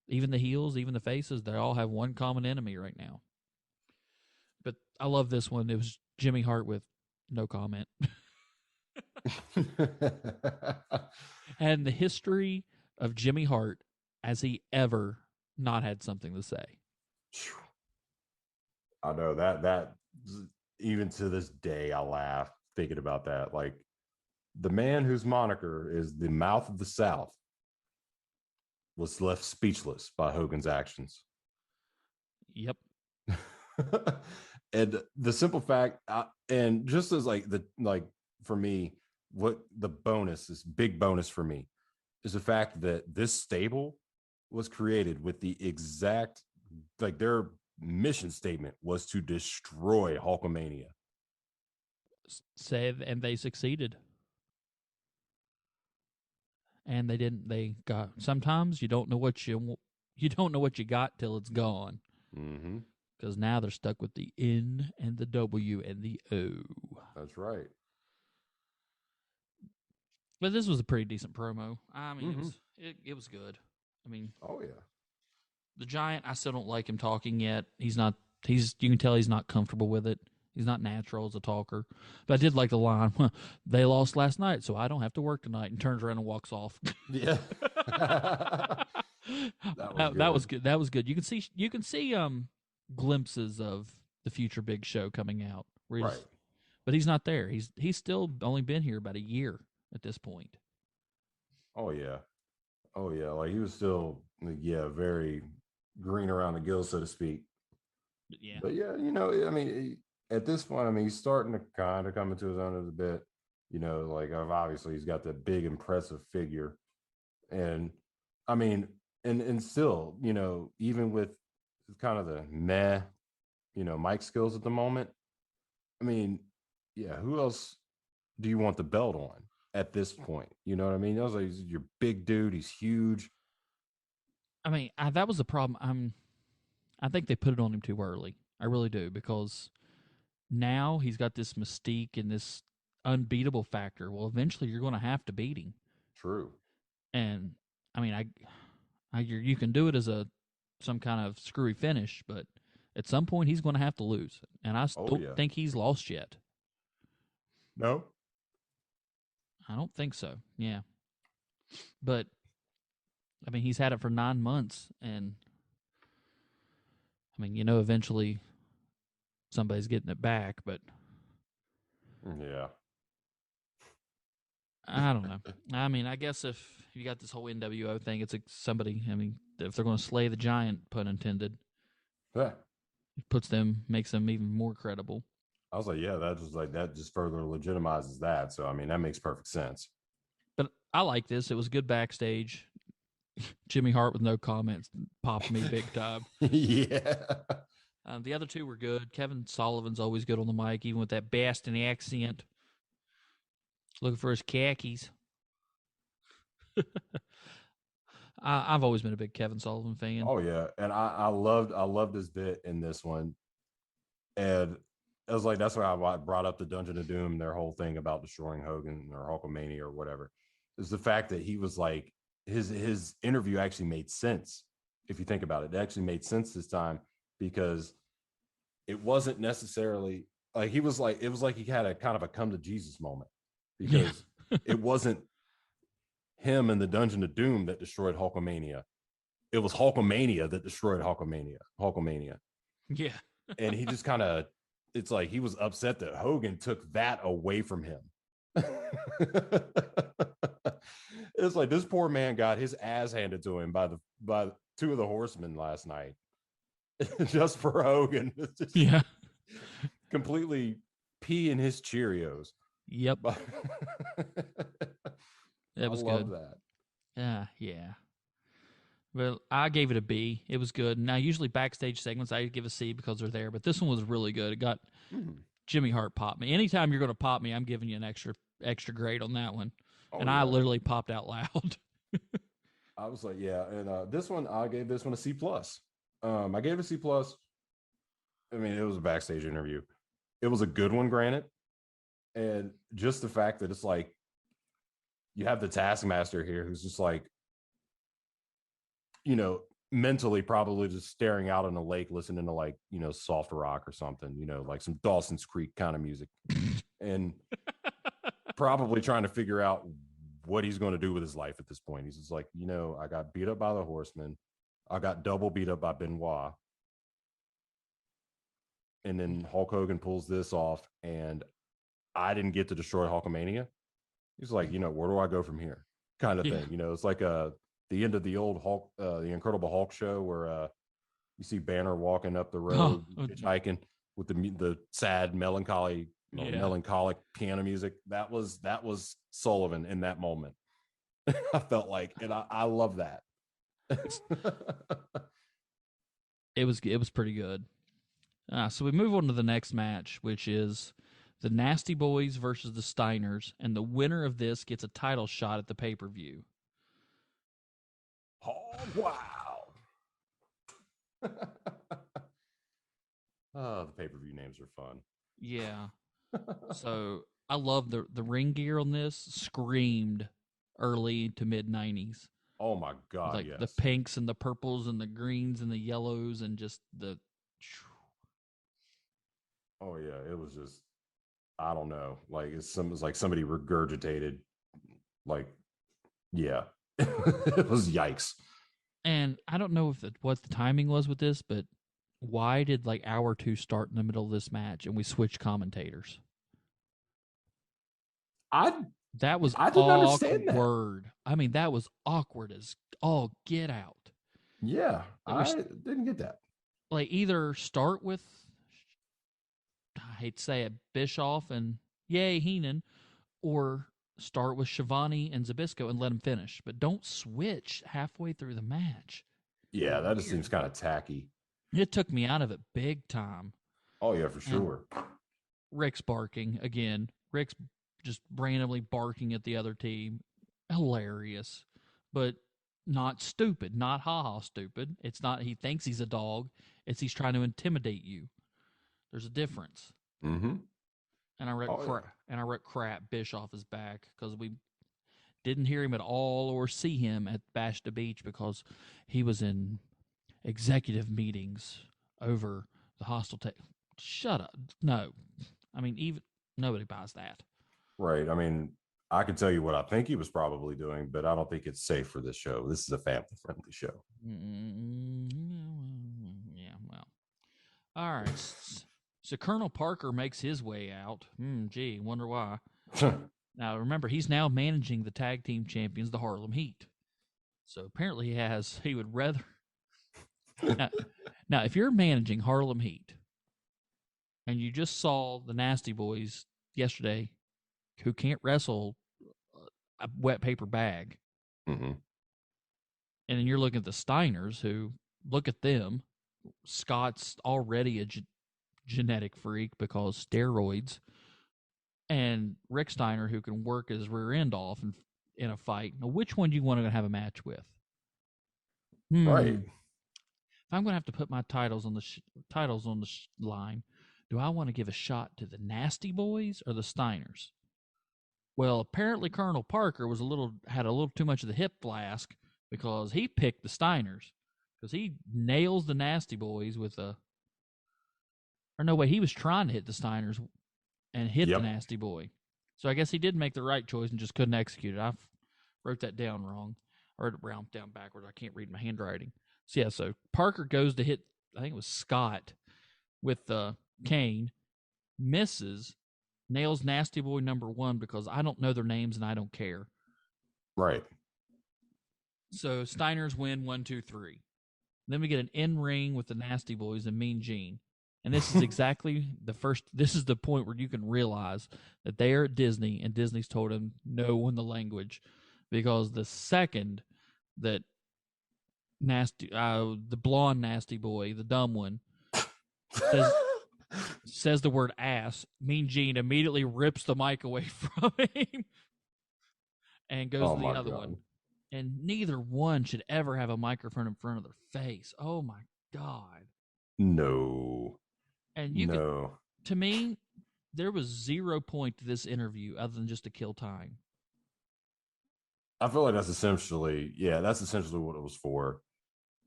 Even the heels, even the faces, they all have one common enemy right now. But I love this one. It was Jimmy Hart with no comment. And the history of Jimmy Hart, has he ever not had something to say? I know that even to this day, I laugh thinking about that. Like, the man whose moniker is the mouth of the South was left speechless by Hogan's actions. Yep. And the simple fact, and just as for me, what the bonus, this big bonus for me, is the fact that this stable was created with the exact, like, their mission statement was to destroy Hulkamania. And they succeeded. And they didn't. They got. Sometimes you don't know what you got till it's gone. Mm-hmm. Because now they're stuck with the N and the W and the O. That's right. But this was a pretty decent promo. I mean, it was good. I mean, oh yeah. The Giant, I still don't like him talking yet. He's not. You can tell he's not comfortable with it. He's not natural as a talker. But I did like the line, they lost last night, so I don't have to work tonight, and turns around and walks off. Yeah. That was good. That was good. You can see glimpses of the future Big Show coming out. Right. But he's not there. He's still only been here about a year at this point. Oh yeah. Like, he was still, very green around the gills, so to speak. But yeah, I mean, at this point, I mean, he's starting to kind of come into his own a bit. Like, obviously he's got that big, impressive figure, and I mean, and still, even with kind of the meh, mic skills at the moment. I mean, yeah, who else do you want the belt on at this point? You know what I mean? I was like, you're big dude. He's huge. I mean, that was the problem. I think they put it on him too early. I really do, because now he's got this mystique and this unbeatable factor. Well, eventually you're going to have to beat him. True. And I mean, you can do it as some kind of screwy finish, but at some point he's going to have to lose. And I don't think he's lost yet. No, I don't think so. Yeah. But I mean, he's had it for 9 months, and I mean, eventually somebody's getting it back, but yeah, I don't know. I mean, I guess if you got this whole NWO thing, it's like somebody, I mean, if they're going to slay the Giant, pun intended, it makes them even more credible. I was like, yeah, that just further legitimizes that. So, I mean, that makes perfect sense. But I like this. It was good backstage. Jimmy Hart with no comments popped me big time. Yeah. The other two were good. Kevin Sullivan's always good on the mic, even with that Boston accent. Looking for his khakis. I've always been a big Kevin Sullivan fan. Oh yeah, and I loved his bit in this one, and it was like, that's why I brought up the Dungeon of Doom, their whole thing about destroying Hogan or Hulkamania or whatever. Is the fact that he was like, his interview actually made sense. If you think about it, it actually made sense this time, because it wasn't necessarily like, it was like he had a kind of a come to Jesus moment, because it wasn't him in the Dungeon of Doom that destroyed Hulkamania. it was Hulkamania that destroyed Hulkamania. Yeah. And he just kind of, it's like he was upset that Hogan took that away from him. It's like this poor man got his ass handed to him by two of the horsemen last night, just for Hogan. Yeah. Completely pee in his Cheerios. Yep. That was I good. love that. Yeah. Well, I gave it a B. It was good. Now, usually backstage segments I give a C because they're there, but this one was really good. It got Jimmy Hart popped me. Anytime you're going to pop me, I'm giving you an extra grade on that one. Oh, and I literally popped out loud. I was like, yeah. And this one, I gave this one a C plus. I gave it a C plus. I mean, it was a backstage interview. It was a good one, granted. And just the fact that it's like, you have the Taskmaster here who's just like, you know, mentally probably just staring out on a lake, listening to like, you know, soft rock or something, you know, like some Dawson's Creek kind of music. And probably trying to figure out what he's going to do with his life at this point. He's just like, you know, I got beat up by the Horsemen. I got double beat up by Benoit. And then Hulk Hogan pulls this off, and I didn't get to destroy Hulkamania. He's like, you know, where do I go from here? Kind of thing. You know, it's like the end of the old Hulk, the Incredible Hulk show where you see Banner walking up the road, hitchhiking with the sad, melancholic piano music. That was Sullivan in that moment. I felt like, and I love that. It was pretty good. So we move on to the next match, which is the Nasty Boys versus the Steiners, and the winner of this gets a title shot at the pay-per-view. Oh, wow. Oh, the pay-per-view names are fun. Yeah. So I love the ring gear on this. Screamed early to mid-90s. Oh, my God, like yes. The pinks and the purples and the greens and the yellows and just the... Oh, yeah, it was just, I don't know. Like, it's like somebody regurgitated, like, yeah. It was yikes. And I don't know what the timing was with this, but why did like hour 2 start in the middle of this match and we switched commentators? I didn't understand that. I mean, that was awkward as all get out. Yeah, I didn't get that. Like, either start with, I hate to say it, Bischoff and Heenan, or start with Schiavone and Zbyszko and let them finish. But don't switch halfway through the match. Yeah, that just seems kind of tacky. It took me out of it big time. Oh, yeah, for sure. And Rick's barking again. Rick's just randomly barking at the other team. Hilarious. But not stupid. Not ha-ha stupid. It's not he thinks he's a dog. It's he's trying to intimidate you. There's a difference. Mm-hmm. And I wrote crap. Bischoff is back because we didn't hear him at all or see him at Bash the Beach because he was in executive meetings over the hostile Shut up. No. I mean, even nobody buys that. Right. I mean, I can tell you what I think he was probably doing, but I don't think it's safe for this show. This is a family-friendly show. Yeah, well. All right. So Colonel Parker makes his way out. Gee, wonder why. Now, remember, he's now managing the tag team champions, the Harlem Heat. So apparently he would rather... Now, if you're managing Harlem Heat, and you just saw the Nasty Boys yesterday who can't wrestle a wet paper bag, mm-hmm. and then you're looking at the Steiners who, look at them. Scott's already a genetic freak because steroids, and Rick Steiner who can work his rear end off in a fight. Now, which one do you want to have a match with? Right. If I'm going to have to put my titles on the line, do I want to give a shot to the Nasty Boys or the Steiners? Well, apparently Colonel Parker had a little too much of the hip flask because he picked the Steiners because he nails the Nasty Boys with a... Or no way, he was trying to hit the Steiners and hit the Nasty Boy. So I guess he did make the right choice and just couldn't execute it. I wrote that down wrong. I wrote it down backwards. I can't read my handwriting. So Parker goes to hit, I think it was Scott with Kane, misses, nails Nasty Boy number 1 because I don't know their names and I don't care. Right. So Steiner's win 1, 2, 3. Then we get an in-ring with the Nasty Boys and Mean Gene. And this is exactly this is the point where you can realize that they are at Disney and Disney's told them no on the language, because the second that the blonde Nasty Boy, the dumb one, says the word ass, Mean Gene immediately rips the mic away from him and goes to the other one. And neither one should ever have a microphone in front of their face. Oh my God. No. And to me, there was 0 point to this interview other than just to kill time. I feel like that's essentially what it was for.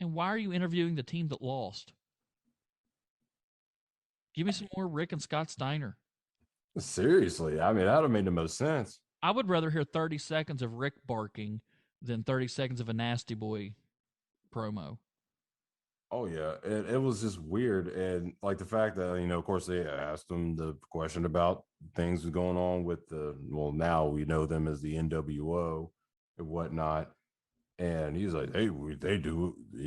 And why are you interviewing the team that lost? Give me some more Rick and Scott Steiner. Seriously, I mean, that would have made the most sense. I would rather hear 30 seconds of Rick barking than 30 seconds of a Nasty Boy promo. Oh, yeah. It was just weird. And like the fact that, of course, they asked him the question about things going on with now we know them as the NWO and whatnot. And he's like, hey, they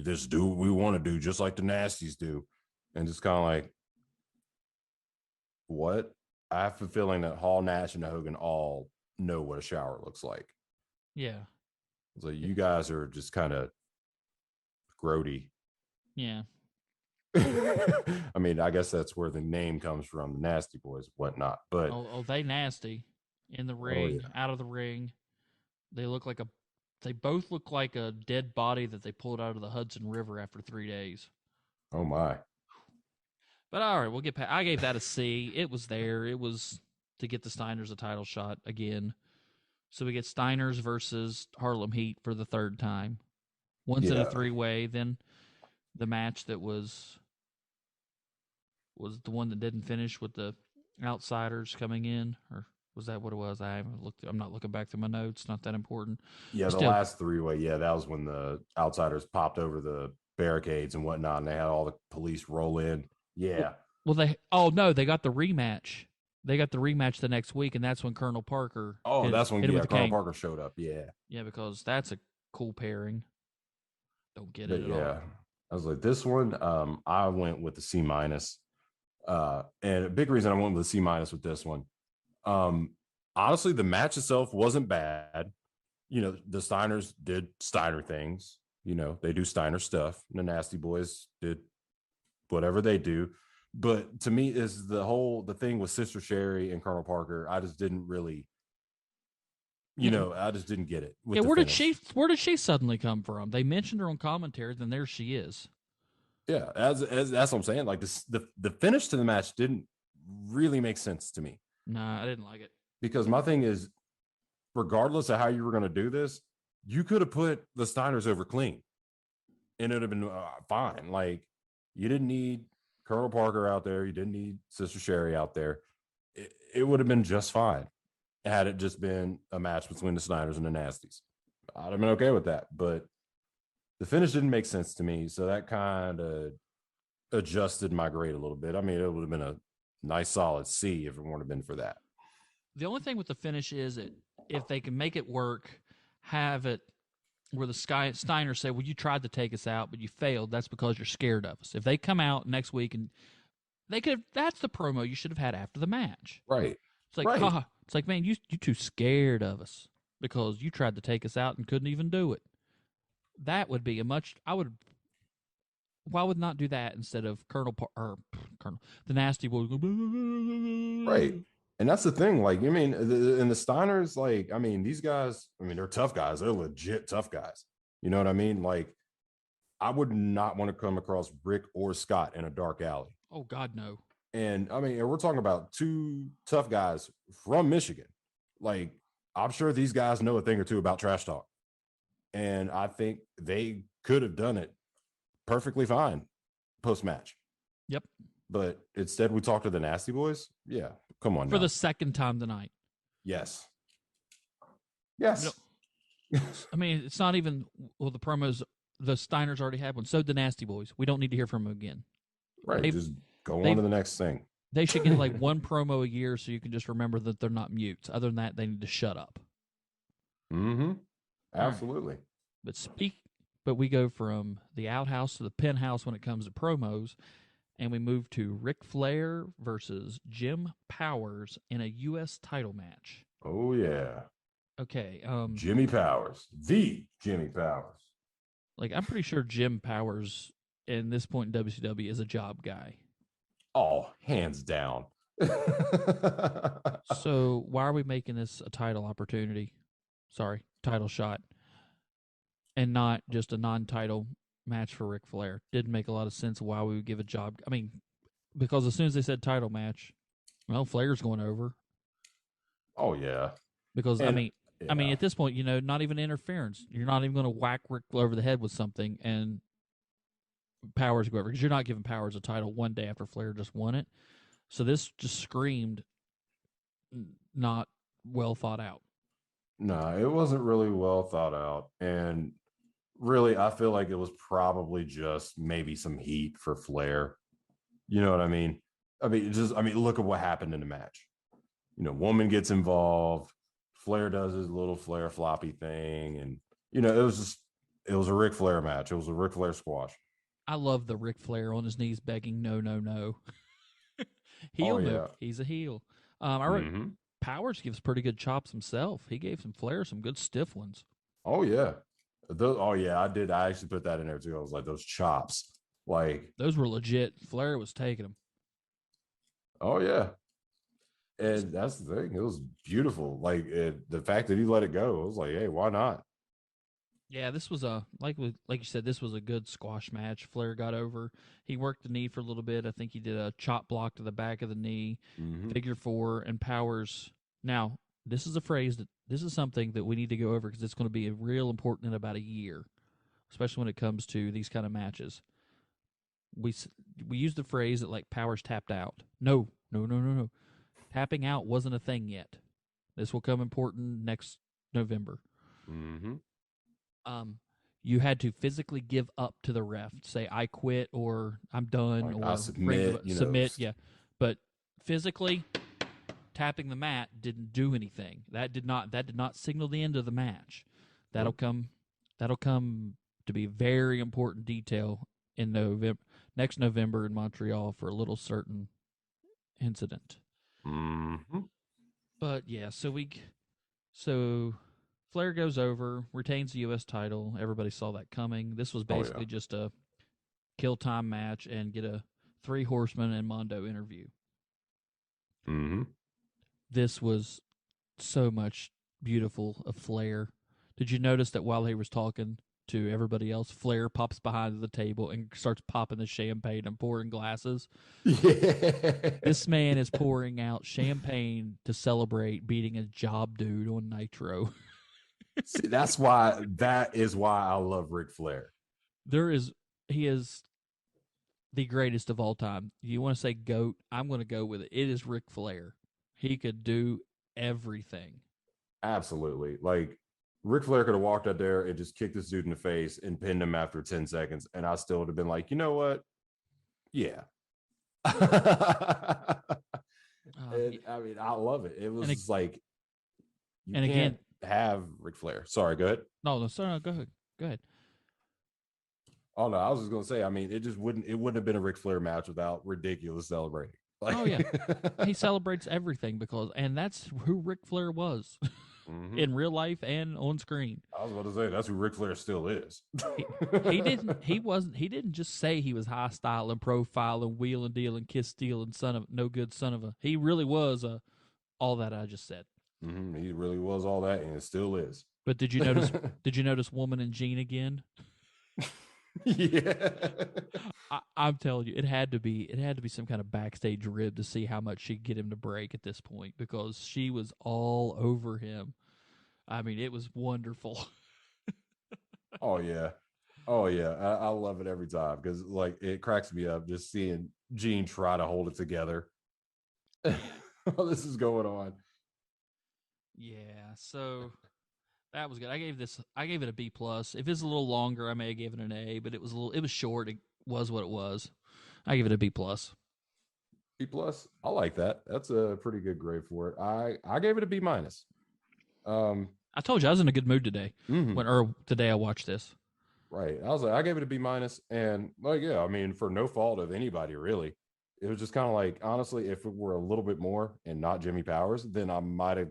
just do what we want to do, just like the Nasties do. And just kind of like, what? I have a feeling that Hall, Nash, and Hogan all know what a shower looks like. Yeah. So you guys are just kind of grody. Yeah. I mean, I guess that's where the name comes from, the Nasty Boys, whatnot. But they nasty in the ring, out of the ring. They both look like a dead body that they pulled out of the Hudson River after 3 days. Oh my. But all right, we'll get past. I gave that a C. It was there. It was to get the Steiners a title shot again. So we get Steiners versus Harlem Heat for the 3rd time. Once in a 3-way, then the match that was the one that didn't finish with the Outsiders coming in, or was that what it was? I haven't looked. I'm not looking back through my notes. Not that important. Yeah, the last 3-way. Yeah, that was when the Outsiders popped over the barricades and whatnot, and they had all the police roll in. Yeah. Well, they got the rematch. They got the rematch the next week, and that's when Colonel Parker. That's when Colonel Parker showed up. Yeah. Yeah, because that's a cool pairing. Don't get it at all. I was like, this one, I went with the C-. And a big reason I went with the C- with this one. Honestly, the match itself wasn't bad. The Steiners did Steiner things. They do Steiner stuff. The Nasty Boys did whatever they do. But to me, is the thing with Sister Sherry and Colonel Parker. I just didn't really, I just didn't get it. Yeah, where did she suddenly come from? They mentioned her on commentary, then there she is. Yeah, as that's what I'm saying. Like the finish to the match didn't really make sense to me. Nah, I didn't like it. Because my thing is, regardless of how you were going to do this, you could have put the Steiners over clean, and it would have been fine. Like, you didn't need Colonel Parker out there. You didn't need Sister Sherry out there. It would have been just fine had it just been a match between the Steiners and the Nasties. I'd have been okay with that. But the finish didn't make sense to me, so that kind of adjusted my grade a little bit. I mean, it would have been a nice solid C if it wouldn't have been for that. The only thing with the finish is if they can make it work, have it where the Steiners say, well, you tried to take us out, but you failed. That's because you're scared of us. If they come out next week and that's the promo you should have had after the match. Right. It's like, it's like, man, you too scared of us because you tried to take us out and couldn't even do it. That would be why would not do that instead of Colonel the Nasty Boy? Right. And that's the thing. Like, I mean, the Steiners, like, I mean, these guys, I mean, they're tough guys. They're legit tough guys. You know what I mean? Like, I would not want to come across Rick or Scott in a dark alley. Oh, God, no. And, I mean, we're talking about 2 tough guys from Michigan. Like, I'm sure these guys know a thing or two about trash talk. And I think they could have done it perfectly fine post-match. Yep. But instead, we talked to the Nasty Boys. Yeah, come on. For the second time tonight. Yes. I mean, it's not even the promos the Steiners already had one. So the Nasty Boys. We don't need to hear from them again. Right. They Just go they on to the next thing. they should get like one promo a year so you can just remember that they're not mutes. Other than that, they need to shut up. Mm-hmm. All right. Absolutely. But we go from the outhouse to the penthouse when it comes to promos, and we move to Ric Flair versus Jim Powers in a U.S. title match. Oh yeah. Okay. Jimmy Powers, the Jimmy Powers. Like I'm pretty sure Jim Powers in this point in WCW is a job guy. Oh, hands down. So why are we making this a title opportunity? Sorry, title shot, and not just a non-title match for Ric Flair? Didn't make a lot of sense why we would give a job. I mean, because as soon as they said title match, well, Flair's going over. Oh yeah. Because And I mean, at this point, not even interference. You're not even going to whack Ric Flair over the head with something and Powers go over because you're not giving Powers a title one day after Flair just won it. So this just screamed not well thought out. no, it wasn't really well thought out. And really, I feel like it was probably just maybe some heat for Flair. You know what I mean? Look at what happened in the match. Woman gets involved. Flair does his little Flair floppy thing. And, it was a Ric Flair match. It was a Ric Flair squash. I love the Ric Flair on his knees begging, no, no, no. Heel Oh, move. yeah. He's a heel. I wrote Powers gives pretty good chops himself. He gave some Flair some good stiff ones. Oh, yeah. I did. I actually put that in there, too. I was like, those chops. Like, those were legit. Flair was taking them. Oh, yeah. And that's the thing. It was beautiful. Like, the fact that he let it go, I was like, hey, why not? Yeah, this was like you said, this was a good squash match. Flair got over. He worked the knee for a little bit. I think he did a chop block to the back of the knee, figure four, and Powers. Now, this is something that we need to go over because it's going to be real important in about a year, especially when it comes to these kind of matches. We use the phrase that like Powers tapped out. No. Tapping out wasn't a thing yet. This will come important next November. You had to physically give up to the ref, say I quit or I'm done or I submit. Yeah, but physically tapping the mat didn't do anything. That did not signal the end of the match. That'll come to be a very important detail in next November in Montreal for a little certain incident. But yeah, so Flair goes over, retains the U.S. title. Everybody saw that coming. This was basically just a kill time match and get a 3 Horsemen and Mondo interview. This was so much beautiful of Flair. Did you notice that while he was talking to everybody else, Flair pops behind the table and starts popping the champagne and pouring glasses? Yeah. This man is pouring out champagne to celebrate beating a job dude on Nitro. See, that is why I love Ric Flair. He is the greatest of all time. You want to say GOAT? I'm going to go with it. It is Ric Flair. He could do everything. Absolutely. Like, Ric Flair could have walked out there and just kicked this dude in the face and pinned him after 10 seconds. And I still would have been like, you know what? Yeah. I love it. It was just like, you can't have Ric Flair. Sorry, go ahead. No, go ahead. Go ahead. Oh no, I was just gonna say. I mean, it wouldn't have been a Ric Flair match without ridiculous celebrating. Like, oh yeah, he celebrates everything and that's who Ric Flair was in real life and on screen. I was about to say that's who Ric Flair still is. He didn't just say he was high style and profile and wheel and deal and kiss steal and son of a. He really was all that I just said. He really was all that, and it still is. But did you notice? Did you notice Woman and Gene again? Yeah, I'm telling you, it had to be some kind of backstage rib to see how much she'd get him to break at this point because she was all over him. I mean, it was wonderful. Oh yeah, I love it every time because like it cracks me up just seeing Gene try to hold it together. While this is going on. Yeah, so That was good. I gave it a B plus. If it's a little longer, I may have given it an A, but it was short. It was what it was. I give it a B plus. B plus. I like that. That's a pretty good grade for it. I gave it a B minus. I told you I was in a good mood today Mm-hmm. today I watched this. Right. I gave it a B minus, and like, yeah, I mean, for no fault of anybody, really. It was just kind of like, honestly, if it were a little bit more and not Jimmy Powers, then I might have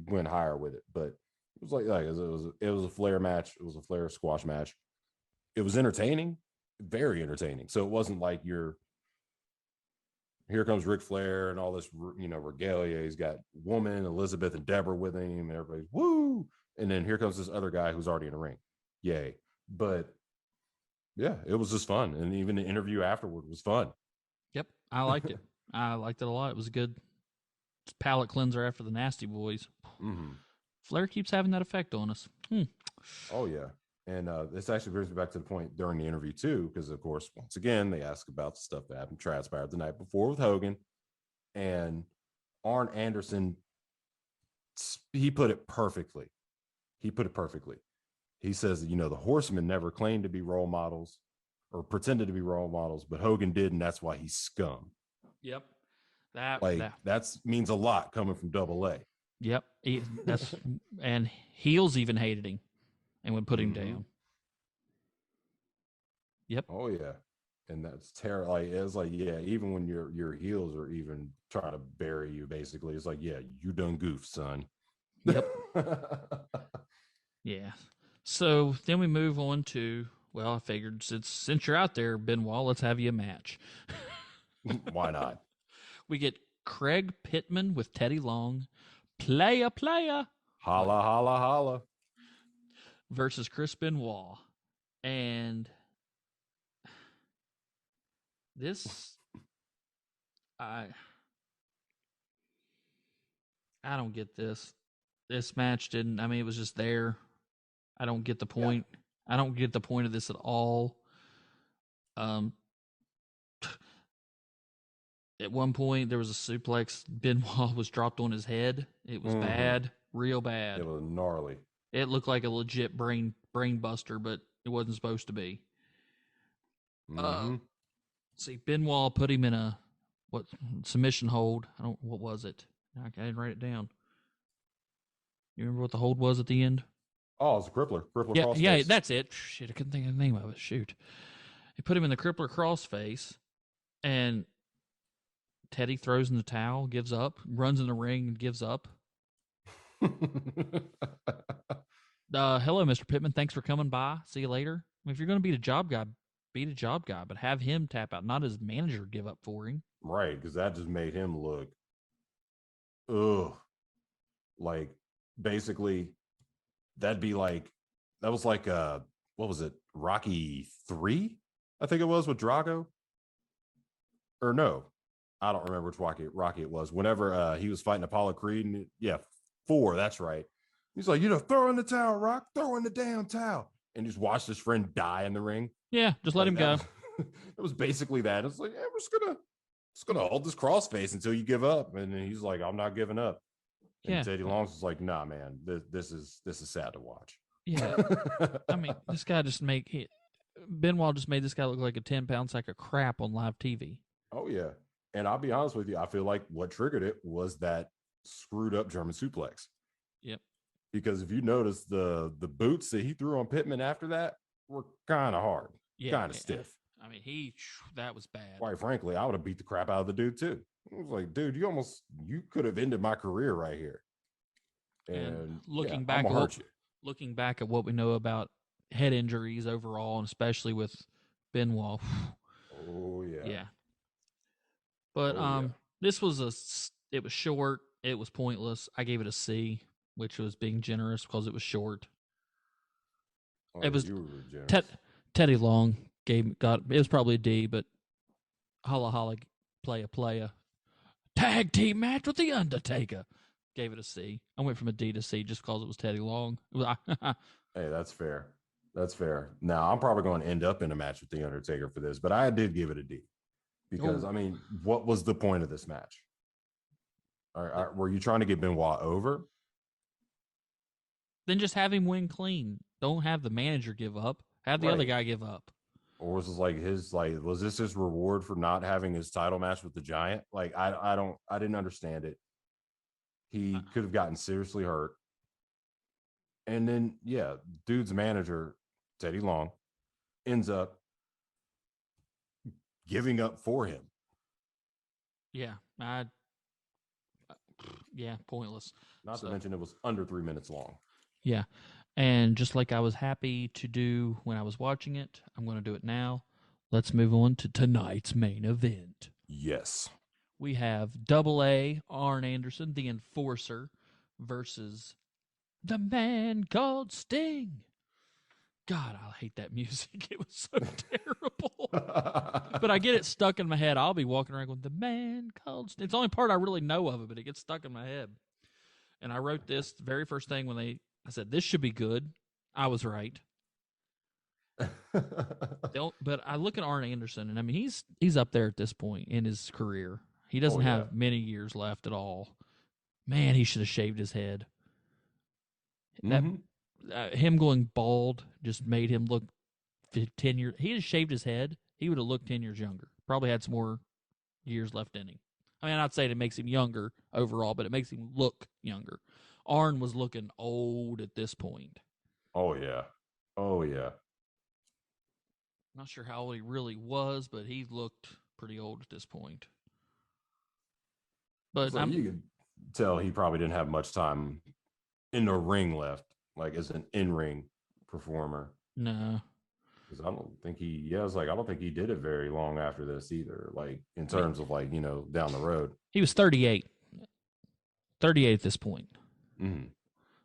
went higher with it. But it was it was a Flair match. It was a Flair squash match. It was entertaining, very entertaining. So it wasn't like here comes Ric Flair and all this, regalia. He's got woman Elizabeth and Deborah with him, and everybody's woo. And then here comes this other guy who's already in the ring. Yay! But yeah, it was just fun, and even the interview afterward was fun. Yep, I liked it. I liked it a lot. It was a good palate cleanser after the Nasty Boys. Mm-hmm. Flair keeps having that effect on us. Oh yeah, and this actually brings me back to the point during the interview too, because of course, once again, they ask about the stuff that happened transpired the night before with Hogan, and Arn Anderson. He put it perfectly. He says, the Horsemen never claimed to be role models or pretended to be role models, but Hogan did, and that's why he's scum. Yep. That means a lot coming from Double A. Yep. And heels even hated him and would put him Mm-hmm. down. Yep. Oh yeah. And that's terrible. Like, it's like, yeah, even when your heels are even trying to bury you, basically, it's like, yeah, you done goofed, son. Yep. Yeah. So then we move on to, well, I figured since you're out there, Benoit, let's have you a match. Why not? We get Craig Pittman with Teddy Long, playa, Holla, holla, holla. versus Chris Benoit. And this, I don't get this. This match didn't, I mean, it was just there. I don't get the point. Yeah. I don't get the point of this at all. At one point, there was a suplex. Benoit was dropped on his head. It was bad, real bad. It was gnarly. It looked like a legit brain buster, but it wasn't supposed to be. See, Benoit put him in a submission hold. What was it? I didn't write it down. You remember what the hold was at the end? Oh, it's a crippler. Yeah, that's it. Shit, I couldn't think of the name of it. Shoot. He put him in the crippler crossface, and Teddy throws in the towel, gives up, runs in the ring and gives up. Hello, Mr. Pittman. Thanks for coming by. See you later. I mean, if you're going to beat a job guy, but have him tap out, not his manager give up for him. Right, because that just made him look, ugh. Like, basically, that was like, what was it? Rocky 3? I think it was, with Drago. Or no, I don't remember which Rocky it was. Whenever he was fighting Apollo Creed, and 4, that's right. He's like, throw in the towel, Rock, throw in the damn towel, and just watch his friend die in the ring. Yeah, just let him go. It was basically that. It's like, we're just gonna hold this crossface until you give up, and then he's like, I'm not giving up. And Teddy Long's is like, nah, man, this is sad to watch. Yeah, I mean, this guy Benoit just made this guy look like a 10-pound sack of crap on live TV. Oh yeah, and I'll be honest with you, I feel like what triggered it was that screwed up German suplex. Yep. Because if you notice, the boots that he threw on Pittman after that were kind of hard, kind of stiff. I mean, that was bad. Quite frankly, I would have beat the crap out of the dude too. I was like, dude, you could have ended my career right here. And looking back at what we know about head injuries overall, and especially with Benoit. Oh yeah. Yeah. But this was it was short. It was pointless. I gave it a C, which was being generous because it was short. Oh, it was you were generous. Teddy Long it was probably a D, but holla holla playa tag team match with the Undertaker. Gave it a C. I went from a D to C just because it was Teddy Long. Hey, that's fair. That's fair. Now, I'm probably going to end up in a match with the Undertaker for this, but I did give it a D. Because, I mean, what was the point of this match? Were you trying to get Benoit over? Then just have him win clean. Don't have the manager give up. Have the other Right. guy give up. Or was this was this his reward for not having his title match with the Giant? Like I didn't understand it. He could have gotten seriously hurt. And then yeah, dude's manager, Teddy Long, ends up giving up for him. Yeah, yeah, pointless. Not to mention it was under 3 minutes long. Yeah. And just like I was happy to do when I was watching it, I'm going to do it now. Let's move on to tonight's main event. Yes. We have Double A, Arn Anderson, the Enforcer, versus the man called Sting. God, I hate that music. It was so terrible. But I get it stuck in my head. I'll be walking around going, the man called Sting. It's the only part I really know of it, but it gets stuck in my head. And I wrote this the very first thing when I said, this should be good. I was right. But I look at Arn Anderson, and I mean, he's up there at this point in his career. He doesn't have many years left at all. Man, he should have shaved his head. Mm-hmm. Him going bald just made him look 10 years. He had shaved his head, he would have looked 10 years younger. Probably had some more years left in him. I mean, I'm not saying it makes him younger overall, but it makes him look younger. Arn was looking old at this point. Oh, yeah. Oh, yeah. Not sure how old he really was, but he looked pretty old at this point. But so you could tell he probably didn't have much time in the ring left, like as an in-ring performer. No. Because I don't think I don't think he did it very long after this either. Like in terms of like, down the road. He was 38. 38 at this point. Mm-hmm.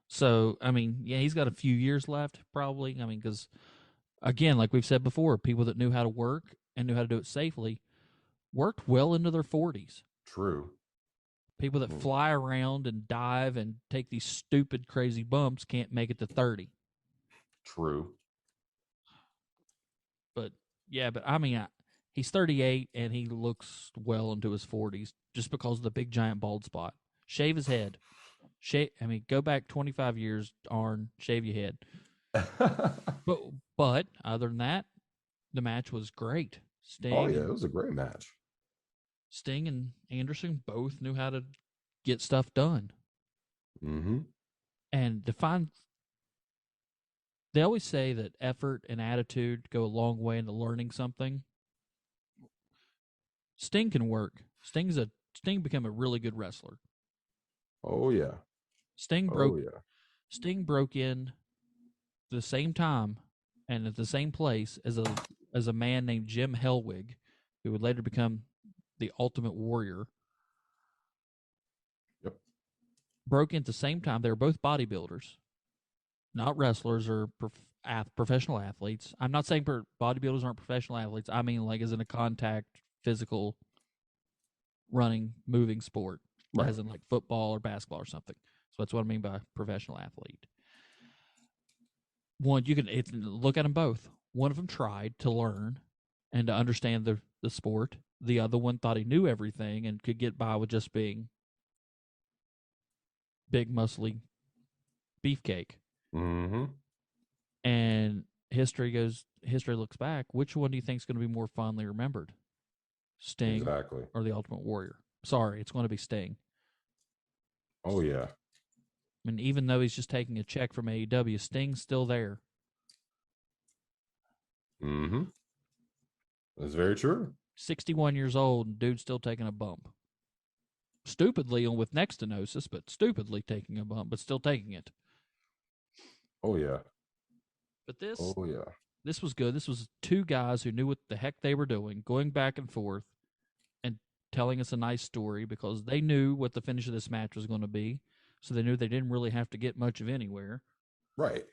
So, I mean, yeah, he's got a few years left probably. I mean, because, again, like we've said before, people that knew how to work and knew how to do it safely worked well into their 40s. True. People that fly around and dive and take these stupid, crazy bumps can't make it to 30. True. But, yeah, I mean, he's 38 and he looks well into his 40s just because of the big, giant bald spot. Shave his head. Go back 25 years, Arn, shave your head. But other than that, the match was great. It was a great match. Sting and Anderson both knew how to get stuff done. Mm-hmm. And they always say that effort and attitude go a long way into learning something. Sting can work. Sting became a really good wrestler. Oh yeah. Sting broke in the same time and at the same place as a man named Jim Hellwig, who would later become the Ultimate Warrior. Yep. Broke in at the same time. They were both bodybuilders, not wrestlers or professional athletes. I'm not saying bodybuilders aren't professional athletes. I mean, like, as in a contact, physical, running, moving sport, right, as in like football or basketball or something. So that's what I mean by professional athlete. One, you can look at them both. One of them tried to learn and to understand the sport. The other one thought he knew everything and could get by with just being big, muscly beefcake. Mm-hmm. And history looks back. Which one do you think is going to be more fondly remembered? Sting or the Ultimate Warrior? Sorry, it's going to be Sting. Oh, yeah. I mean, even though he's just taking a check from AEW, Sting's still there. Mm-hmm. That's very true. 61 years old, and dude's still taking a bump. Stupidly with neck stenosis, but stupidly taking a bump, but still taking it. Oh, yeah. But this was good. This was two guys who knew what the heck they were doing, going back and forth and telling us a nice story because they knew what the finish of this match was going to be. So they knew they didn't really have to get much of anywhere. Right.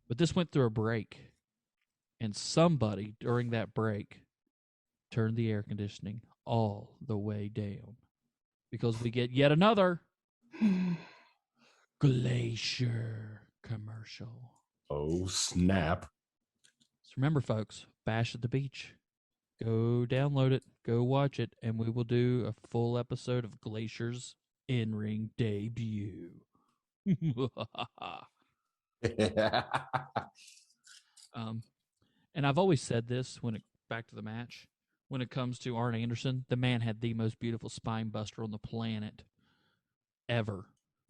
But this went through a break. And somebody during that break turned the air conditioning all the way down. Because we get yet another Glacier commercial. Oh, snap. So remember, folks, Bash at the Beach. Go download it. Go watch it. And we will do a full episode of Glacier's in-ring debut. And I've always said this back to the match. When it comes to Arn Anderson, the man had the most beautiful spine buster on the planet ever.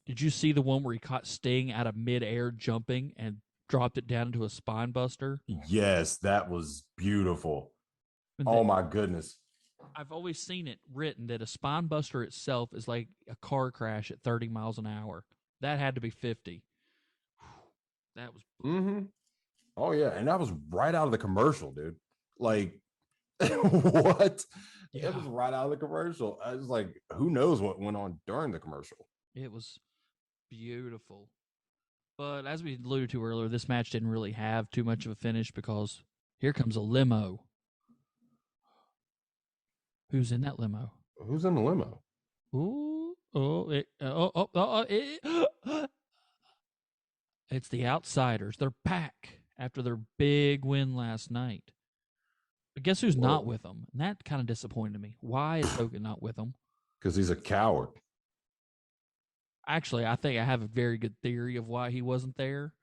Did you see the one where he caught Sting out of midair jumping and dropped it down into a spine buster? Yes, that was beautiful. Oh my goodness. I've always seen it written that a spine buster itself is like a car crash at 30 miles an hour. That had to be 50. That was. Mm-hmm. Oh, yeah. And that was right out of the commercial, dude. Like, what? Yeah. It was right out of the commercial. I was like, who knows what went on during the commercial? It was beautiful. But as we alluded to earlier, this match didn't really have too much of a finish because here comes a limo. Who's in that limo? Who's in the limo? Ooh, it's the Outsiders. They're back after their big win last night. But guess who's not with them? And that kind of disappointed me. Why is Hogan not with them? Because he's a coward. Actually, I think I have a very good theory of why he wasn't there.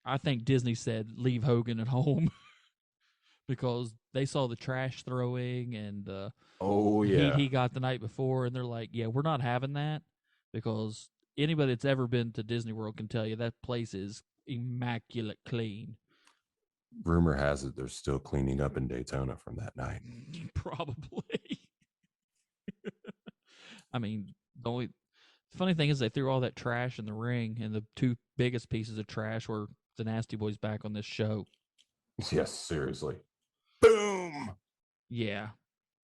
I think Disney said, leave Hogan at home. Because they saw the trash throwing and he got the night before, and they're like, yeah, we're not having that, because anybody that's ever been to Disney World can tell you that place is immaculate clean. Rumor has it they're still cleaning up in Daytona from that night. Probably. I mean, the funny thing is they threw all that trash in the ring, and the two biggest pieces of trash were the Nasty Boys back on this show. Yes, seriously. Boom! Yeah.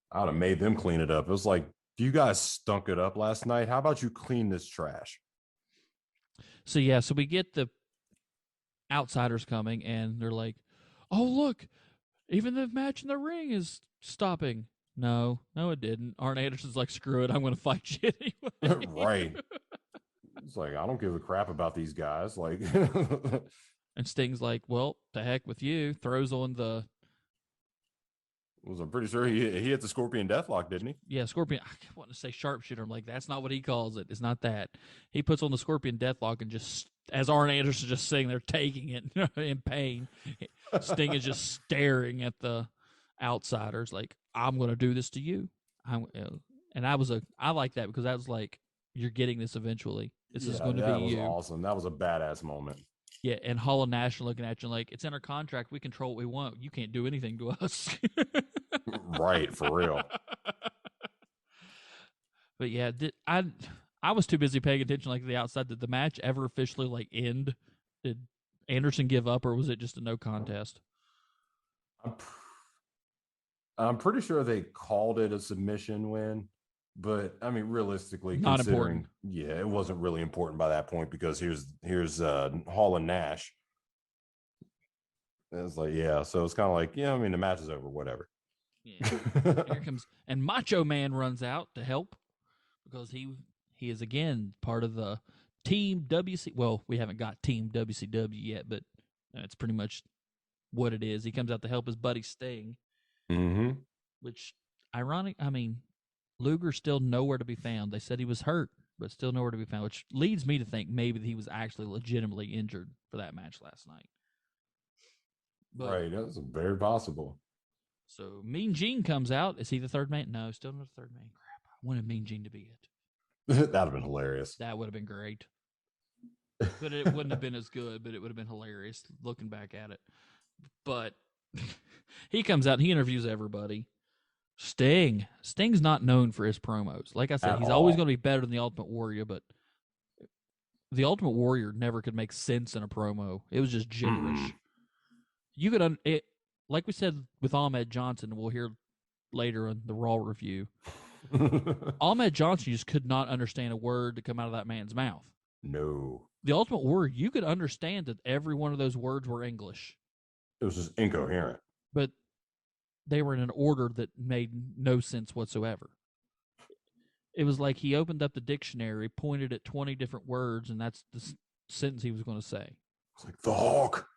I would have made them clean it up. It was like, you guys stunk it up last night. How about you clean this trash? So we get the Outsiders coming, and they're like, oh, look, even the match in the ring is stopping. No, it didn't. Arn Anderson's like, screw it, I'm going to fight you anyway. Right. It's like, I don't give a crap about these guys. Like, and Sting's like, well, to heck with you. Throws on the. I'm pretty sure he hit the Scorpion Deathlock, didn't he? Yeah, Scorpion. I want to say sharpshooter. I'm like, that's not what he calls it. It's not that. He puts on the Scorpion Deathlock, and just as Arn Anderson just sitting there taking it in pain, Sting is just staring at the Outsiders like, I'm going to do this to you. And I like that, because that was like, you're getting this eventually. This is going to be you. That was awesome. That was a badass moment. Yeah, and Hall and Nash are looking at you like, it's in our contract. We control what we want. You can't do anything to us. Right, for real. But yeah, I was too busy paying attention like the outside. Did the match ever officially like end? Did Anderson give up, or was it just a no contest? I'm pretty sure they called it a submission win. But I mean, realistically, not important. Yeah, it wasn't really important by that point, because here's Hall and Nash. And it's like, yeah, so it's kind of like, yeah, I mean, the match is over, whatever. Yeah, here comes, and Macho Man runs out to help, because he is again part of the Team WC. Well, we haven't got Team WCW yet, but that's pretty much what it is. He comes out to help his buddy Sting, which ironic. I mean, Luger's still nowhere to be found. They said he was hurt, but still nowhere to be found, which leads me to think maybe he was actually legitimately injured for that match last night. But, right, that's very possible. So Mean Gene comes out. Is he the third man? No, still not the third man. Crap. I wanted Mean Gene to be it. That'd have been hilarious. That would have been great. But it wouldn't have been as good, but it would have been hilarious looking back at it. But he comes out and he interviews everybody. Sting's not known for his promos. Like I said, he's always going to be better than the Ultimate Warrior, but the Ultimate Warrior never could make sense in a promo. It was just gibberish. You could like we said with Ahmed Johnson, we'll hear later in the Raw review. Ahmed Johnson, you just could not understand a word to come out of that man's mouth. No. The Ultimate Warrior, you could understand that every one of those words were English. It was just incoherent. But they were in an order that made no sense whatsoever. It was like he opened up the dictionary, pointed at 20 different words, and that's the sentence he was going to say. It's like, the hawk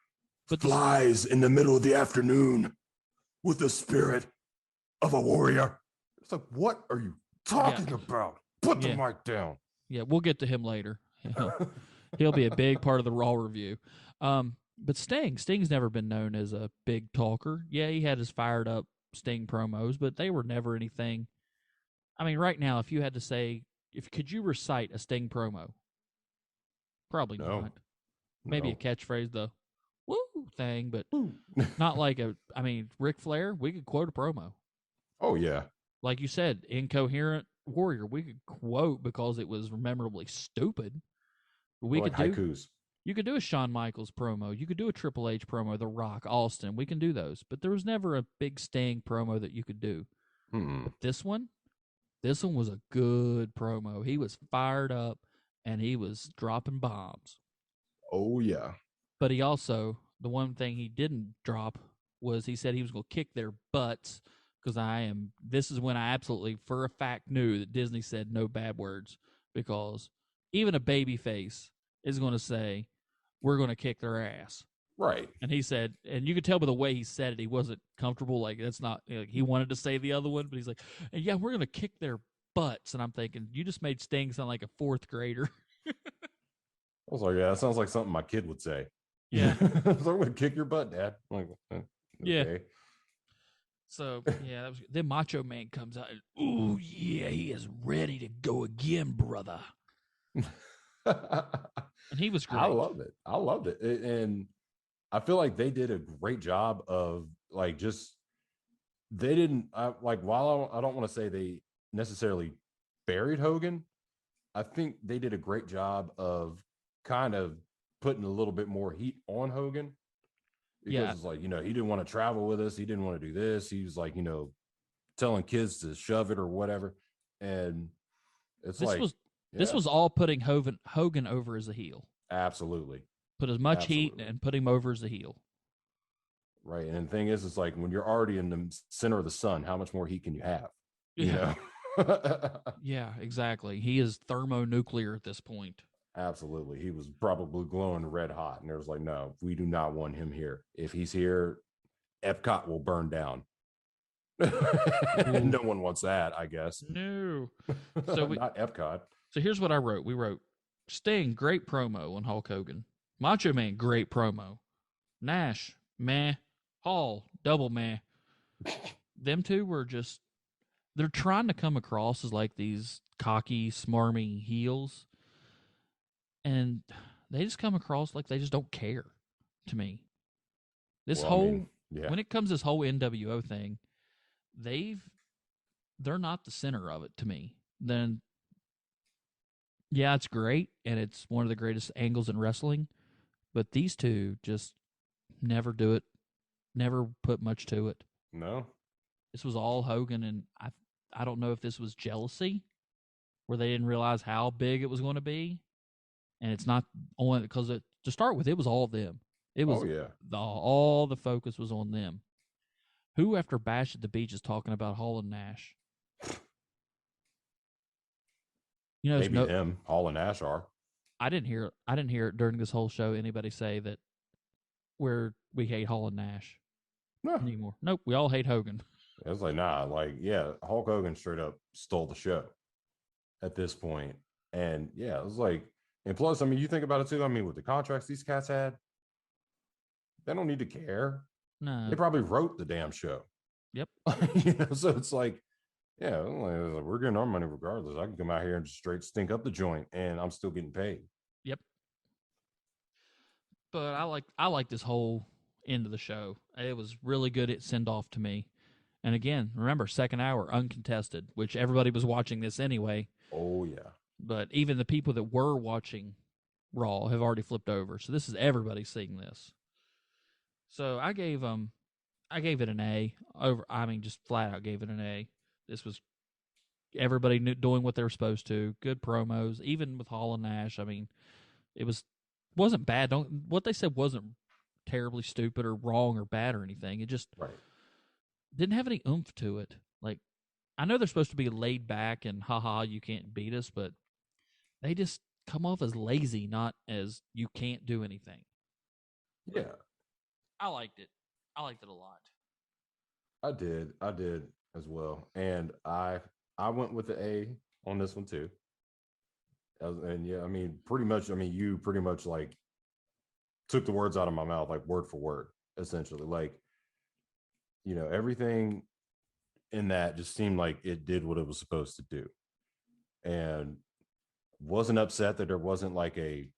flies in the middle of the afternoon with the spirit of a warrior. It's like, what are you talking about? Put the mic down. Yeah, we'll get to him later. He'll be a big part of the Raw review. But Sting's never been known as a big talker. Yeah, he had his fired up Sting promos, but they were never anything. I mean, right now, if you had to say, if could you recite a Sting promo? Probably No, not. Maybe a no. catchphrase, the woo thing, but Ooh. not like a. I mean, Ric Flair, we could quote a promo. Oh yeah. Like you said, Incoherent Warrior, we could quote because it was memorably stupid. We Or like could do. haikus. You could do a Shawn Michaels promo. You could do a Triple H promo, The Rock, Austin. We can do those. But there was never a big Sting promo that you could do. Hmm. But this one was a good promo. He was fired up and he was dropping bombs. Oh yeah. But he also, the one thing he didn't drop was he said he was going to kick their butts because this is when I absolutely, for a fact, knew that Disney said no bad words because even a baby face is going to say, we're going to kick their ass. Right. And he said, and you could tell by the way he said it, he wasn't comfortable. Like, that's not, like, he wanted to say the other one, but he's like, yeah, we're going to kick their butts. And I'm thinking, you just made Sting sound like a fourth grader. I was like, yeah, that sounds like something my kid would say. Yeah. So I'm gonna kick your butt, Dad. I'm like, Yeah. okay. So, yeah, that was good. Then Macho Man comes out and, ooh, yeah, he is ready to go again, brother. And he was I great. loved it. I loved it. And I feel like they did a great job of like just they didn't like while I don't want to say they necessarily buried Hogan, I think they did a great job of kind of putting a little bit more heat on Hogan because Yeah. it's like, he didn't want to travel with us. He didn't want to do this. He was like, telling kids to shove it or whatever. And it's This like, was this yeah, was all putting Hogan over as a heel. absolutely. Put as much heat Absolutely. and put him over as a heel. Right. And the thing is, it's like when you're already in the center of the sun, how much more heat can you have? You Yeah. know? Yeah, exactly. He is thermonuclear at this point. Absolutely. He was probably glowing red hot. And there was like, no, we do not want him here. If he's here, Epcot will burn down. Ooh, No one wants that, I guess. no. So we Not Epcot. so here's what I wrote. We wrote Sting, great promo on Hulk Hogan. Macho Man, great promo. Nash, meh. Hall, double meh. Them two were just they're trying to come across as like these cocky, smarmy heels, and they just come across like they just don't care to me. This Well, I mean, whole yeah. when it comes to this whole NWO thing, they've they're not the center of it to me. Then yeah, it's great and it's one of the greatest angles in wrestling, but these two just never do it, never put much to it. No. This was all Hogan, and I don't know if this was jealousy where they didn't realize how big it was going to be, and it's not only because to start with, it was all them. It Oh, was yeah. all the focus was on them. Who after Bash at the Beach is talking about Hall and Nash? You know, there's Maybe no. them, Hall and Nash are. I didn't hear it during this whole show. Anybody say that we hate Hall and Nash No. anymore? Nope, we all hate Hogan. It was like, nah, like, yeah, Hulk Hogan straight up stole the show at this point. And yeah, it was like, and plus, I mean, you think about it too. I mean, with the contracts these cats had, they don't need to care. They No. probably wrote the damn show. Yep. So it's like, yeah, we're getting our money regardless. I can come out here and just straight stink up the joint and I'm still getting paid. Yep. But I like this whole end of the show. It was really good at send off to me. And again, remember, second hour uncontested, which everybody was watching this anyway. Oh, yeah. But even the people that were watching Raw have already flipped over. So this is everybody seeing this. So I gave it an A. Just flat out gave it an A. This was everybody doing what they were supposed to. Good promos, even with Hall and Nash. I mean, it wasn't bad. Don't what they said wasn't terribly stupid or wrong or bad or anything. It just Right. didn't have any oomph to it. Like I know they're supposed to be laid back and haha, you can't beat us, but they just come off as lazy, not as you can't do anything. But Yeah, I liked it. I liked it a lot. I did. I did as well. And I went with the A on this one too. And yeah, I mean, pretty much. I mean, you pretty much like took the words out of my mouth, like word for word, essentially. Like, everything in that just seemed like it did what it was supposed to do, and wasn't upset that there wasn't like a,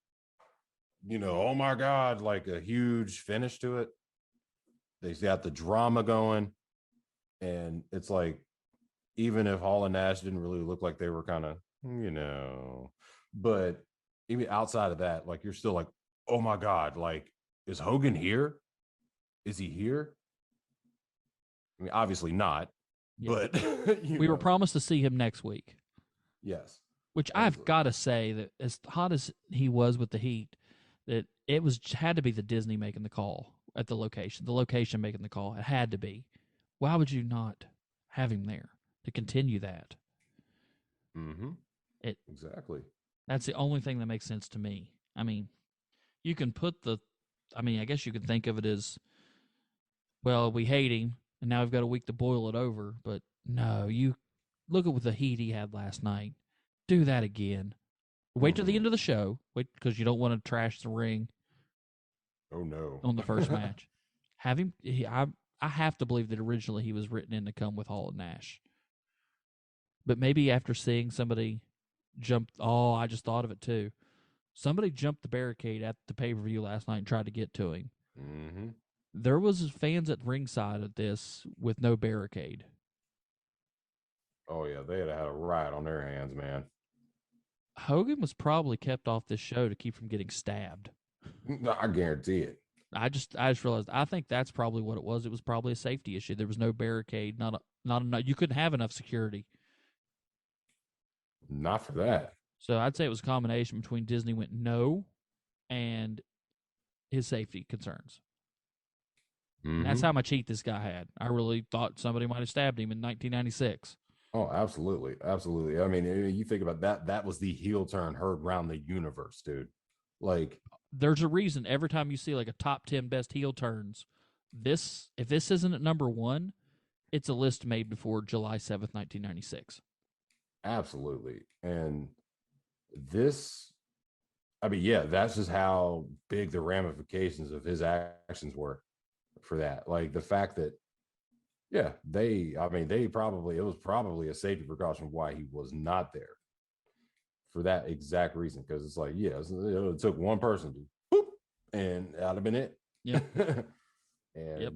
oh my god, like a huge finish to it. They got the drama going, and it's like, even if Hall and Nash didn't really look like they were kind of, but even outside of that, like you're still like, oh my god, like, is Hogan here? Is he here? I mean, obviously not, Yeah. but we were promised to see him next week. Yes. Which I've got to say that as hot as he was with the heat, that it had to be the Disney making the call at the location making the call. It had to be. Why would you not have him there to continue that? Mm-hmm. Exactly. That's the only thing that makes sense to me. I mean, you can I guess you could think of it as, well, we hate him, and now we've got a week to boil it over. But no, you look at what the heat he had last night. Do that again. Wait till the end of the show. Wait, because you don't want to trash the ring. Oh no! On the first match, have him. I have to believe that originally he was written in to come with Hall and Nash. But maybe after seeing somebody jump, I just thought of it too. Somebody jumped the barricade at the pay-per-view last night and tried to get to him. Mm-hmm. There was fans at ringside of this with no barricade. Oh yeah, they had a riot on their hands, man. Hogan was probably kept off this show to keep from getting stabbed. I guarantee it. I just realized. I think that's probably what it was. It was probably a safety issue. There was no barricade. Not enough. You couldn't have enough security. Not for that. So I'd say it was a combination between Disney went no and his safety concerns. Mm-hmm. That's how much heat this guy had. I really thought somebody might have stabbed him in 1996. Oh, absolutely. Absolutely. I mean, you think about that. That was the heel turn heard around the universe, dude. Like, there's a reason every time you see like a top 10 best heel turns, if this isn't at number one, it's a list made before July 7th, 1996. Absolutely. And this, I mean, yeah, that's just how big the ramifications of his actions were for that. Like the fact that, yeah, it was probably a safety precaution why he was not there for that exact reason. Because it's like, yeah, it took one person to boop, and that'd have been it. Yeah. And yep.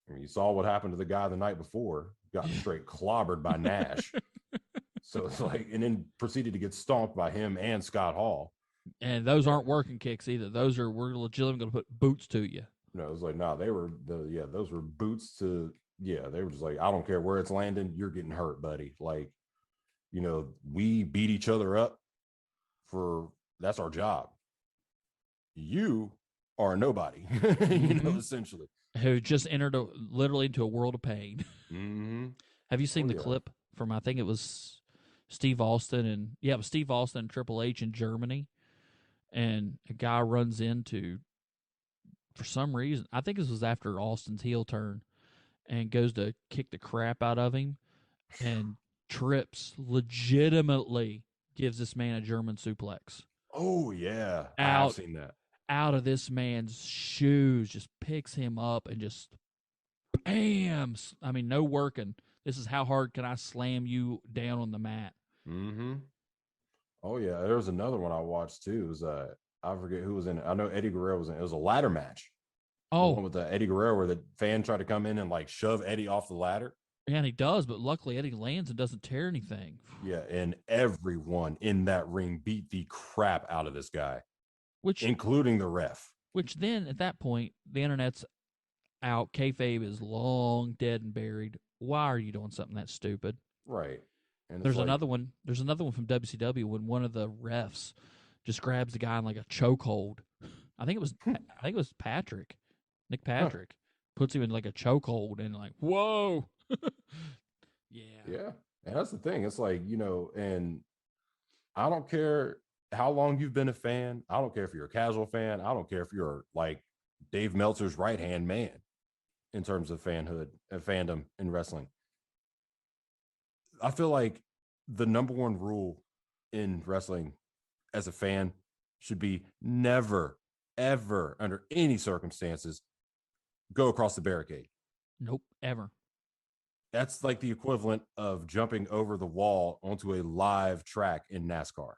I mean, you saw what happened to the guy the night before, got straight clobbered by Nash. So it's like, and then proceeded to get stomped by him and Scott Hall. And those aren't working kicks either. We're legitimately going to put boots to you. No, it was like, no, those were boots to, they were just like, I don't care where it's landing, you're getting hurt, buddy. Like, we beat each other up that's our job. You are nobody, essentially. Who just entered literally into a world of pain. Mm-hmm. Have you seen the clip from, I think it was Steve Austin it was Steve Austin and Triple H in Germany, and a guy runs into, for some reason, I think this was after Austin's heel turn, and goes to kick the crap out of him, and trips, legitimately gives this man a German suplex. Oh, yeah. I've seen that. Out of this man's shoes, just picks him up and just bam. I mean, no working. This is how hard can I slam you down on the mat. Mm-hmm. Oh, yeah. There was another one I watched, too. It was, I forget who was in it. I know Eddie Guerrero was in it. It was a ladder match. Oh. The one with Eddie Guerrero where the fan tried to come in and, like, shove Eddie off the ladder. Yeah, and he does, but luckily Eddie lands and doesn't tear anything. Yeah, and everyone in that ring beat the crap out of this guy, including the ref. Which then, at that point, the internet's out. Kayfabe is long dead and buried. Why are you doing something that stupid? Right. And there's another one. There's another one from WCW when one of the refs just grabs the guy in like a chokehold. I think it was Patrick, Nick Patrick, puts him in like a chokehold and like, whoa. Yeah. And that's the thing. It's like, and I don't care how long you've been a fan. I don't care if you're a casual fan. I don't care if you're like Dave Meltzer's right-hand man in terms of fanhood and fandom in wrestling. I feel like the number one rule in wrestling as a fan should be never, ever, under any circumstances, go across the barricade. Nope, ever. That's like the equivalent of jumping over the wall onto a live track in NASCAR.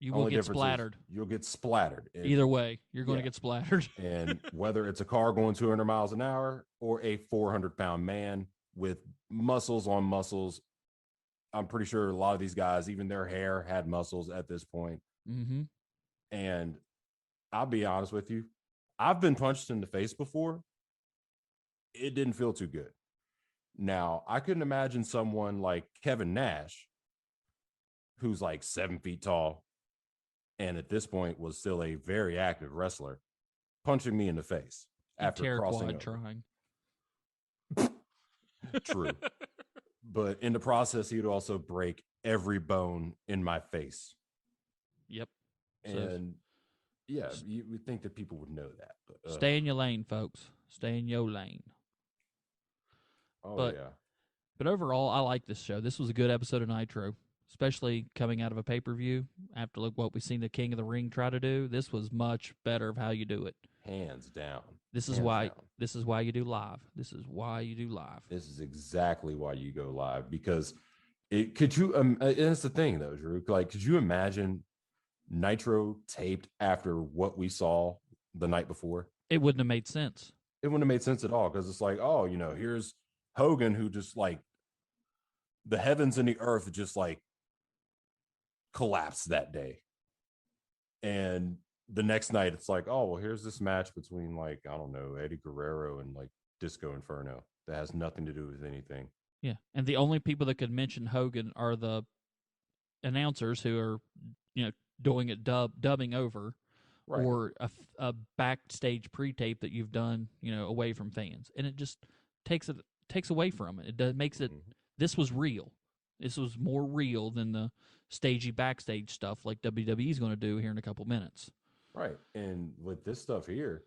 You will get splattered. You'll get splattered. Either way, you're going to get splattered. And whether it's a car going 200 miles an hour or a 400-pound man with muscles on muscles, I'm pretty sure a lot of these guys, even their hair had muscles at this point. Mm-hmm. And I'll be honest with you, I've been punched in the face before. It didn't feel too good. Now, I couldn't imagine someone like Kevin Nash, who's like 7 feet tall, and at this point was still a very active wrestler, punching me in the face after crossing over. Trying. True. But in the process, he would also break every bone in my face. Yep. And yeah, you would think that people would know that. But, stay in your lane, folks. Stay in your lane. Oh, yeah. But overall, I like this show. This was a good episode of Nitro, especially coming out of a pay-per-view. After what we've seen the King of the Ring try to do, this was much better of how you do it. Hands down. This is why you do live. This is why you do live. This is exactly why you go live, because could you and it's the thing though, Drew, like, could you imagine Nitro taped after what we saw the night before? It wouldn't have made sense. It wouldn't have made sense at all, because it's like, oh, here's Hogan, who just like the heavens and the earth just like collapsed that day. And the next night it's like, oh, well, here's this match between, like, I don't know, Eddie Guerrero and like Disco Inferno that has nothing to do with anything. Yeah. And the only people that could mention Hogan are the announcers who are, doing it dubbing over, right, or a backstage pre-tape that you've done, away from fans. And it just takes away from it. It makes it, this was real. This was more real than the stagey backstage stuff like WWE is going to do here in a couple minutes. Right. And with this stuff here,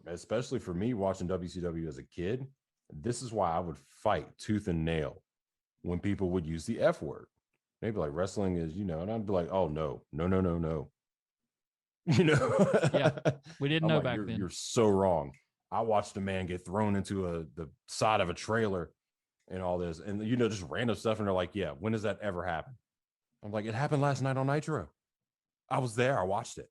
especially for me watching WCW as a kid, this is why I would fight tooth and nail when people would use the F word. They'd be like, wrestling is, and I'd be like, oh, no. Yeah, we didn't know back then. You're so wrong. I watched a man get thrown into the side of a trailer and all this, and just random stuff. And they're like, yeah, when does that ever happen? I'm like, it happened last night on Nitro. I was there. I watched it.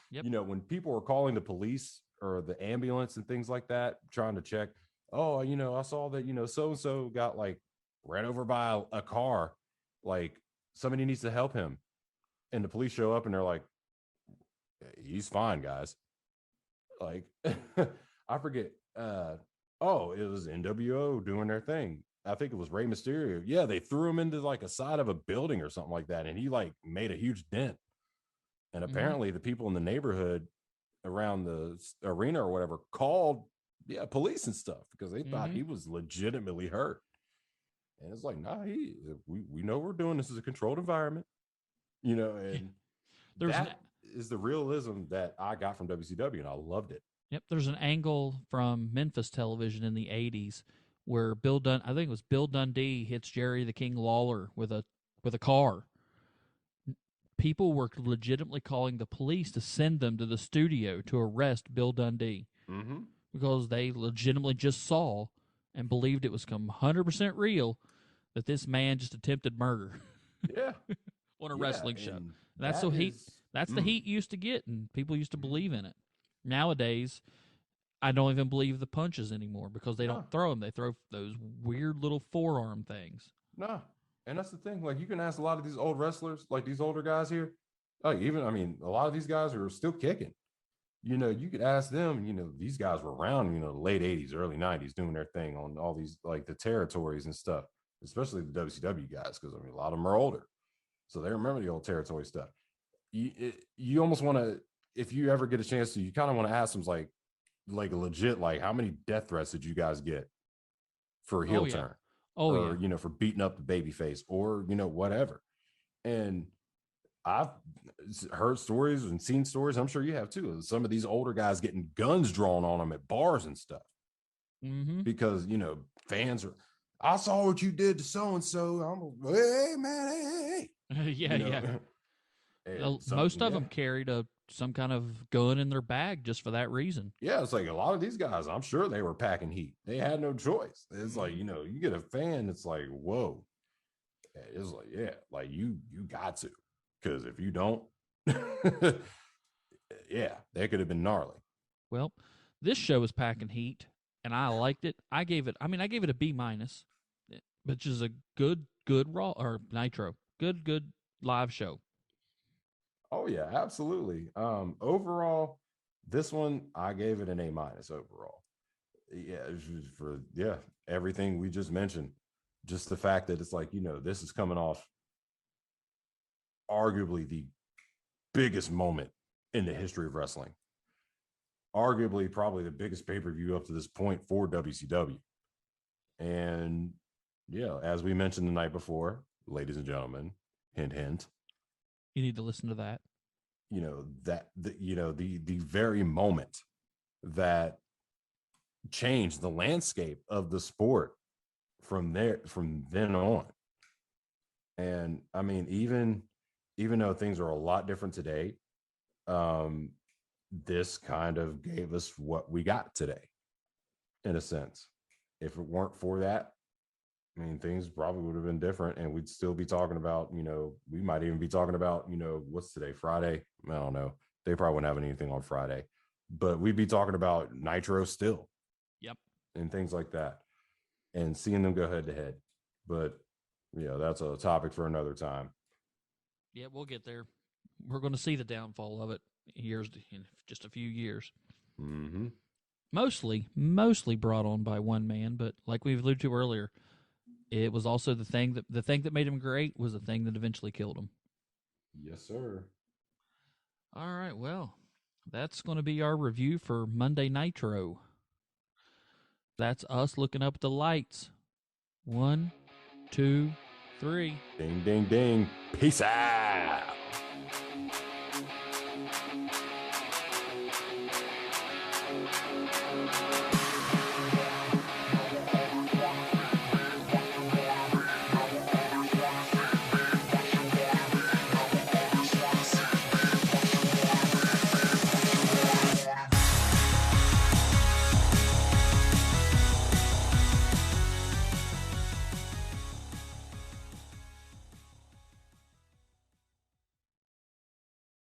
Yep. When people were calling the police or the ambulance and things like that, trying to check, oh, I saw that, so-and-so got like ran over by a car. Like, somebody needs to help him. And the police show up and they're like, he's fine, guys. Like, I forget. It was NWO doing their thing. I think it was Rey Mysterio. Yeah, they threw him into like a side of a building or something like that, and he like made a huge dent. And apparently the people in the neighborhood around the arena or whatever called police and stuff because they thought he was legitimately hurt. And it's like, nah, we know we're doing this as a controlled environment, and that is the realism that I got from WCW, and I loved it. Yep, there's an angle from Memphis television in the 80s where I think it was Bill Dundee hits Jerry the King Lawler with a car. People were legitimately calling the police to send them to the studio to arrest Bill Dundee because they legitimately just saw and believed it was 100% real that this man just attempted murder. Yeah. On a wrestling show. That's the heat used to get, and people used to believe in it. Nowadays, I don't even believe the punches anymore because they don't throw them. They throw those weird little forearm things. No. And that's the thing. Like, you can ask a lot of these old wrestlers, like these older guys here. A lot of these guys are still kicking. You could ask them, these guys were around, the late 80s, early 90s doing their thing on all these, like, the territories and stuff, especially the WCW guys, because, a lot of them are older. So they remember the old territory stuff. You almost want to, if you ever get a chance to, you kind of want to ask them, like legit, like, how many death threats did you guys get for a heel turn? Or for beating up the baby face or, whatever. And I've heard stories and seen stories, I'm sure you have too, of some of these older guys getting guns drawn on them at bars and stuff. Because, fans are, I saw what you did to so and so. I'm hey man, hey. Yeah, You know, yeah. and Most of them carried some kind of gun in their bag just for that reason. yeah, it's like a lot of these guys, I'm sure they were packing heat. They had no choice. It's like, you know, you get a fan, it's like, whoa. It's like, yeah, like you got to. Because if you don't, yeah, that could have been gnarly. Well, this show was packing heat, and I liked it. I gave it a B minus, which is a good Raw or Nitro. Good live show. Oh yeah, absolutely. Overall, this one I gave it an A minus overall. Yeah, for everything we just mentioned. Just the fact that it's like, you know, this is coming off arguably the biggest moment in the history of wrestling. Arguably, probably the biggest pay-per-view up to this point for WCW. And yeah, as we mentioned the night before, ladies and gentlemen, hint hint, You need to listen to that. you know, the very moment that changed the landscape of the sport from then on. And I mean, even though things are a lot different today, um, this kind of gave us what we got today, in a sense. If it weren't for that, I mean, things probably would have been different, and we'd still be talking about, you know, we might even be talking about, you know, what's today, Friday? I don't know. They probably wouldn't have anything on Friday, but we'd be talking about Nitro still. Yep. And things like that, and seeing them go head to head. But yeah, that's a topic for another time. Yeah, we'll get there. We're going to see the downfall of it in just a few years. Mm-hmm. Mostly brought on by one man, but like we've alluded to earlier, it was also the thing that made him great was the thing that eventually killed him. Yes, sir. All right, well, that's going to be our review for Monday Nitro. That's us looking up at the lights. 1, 2, 3. Ding, ding, ding. Peace out.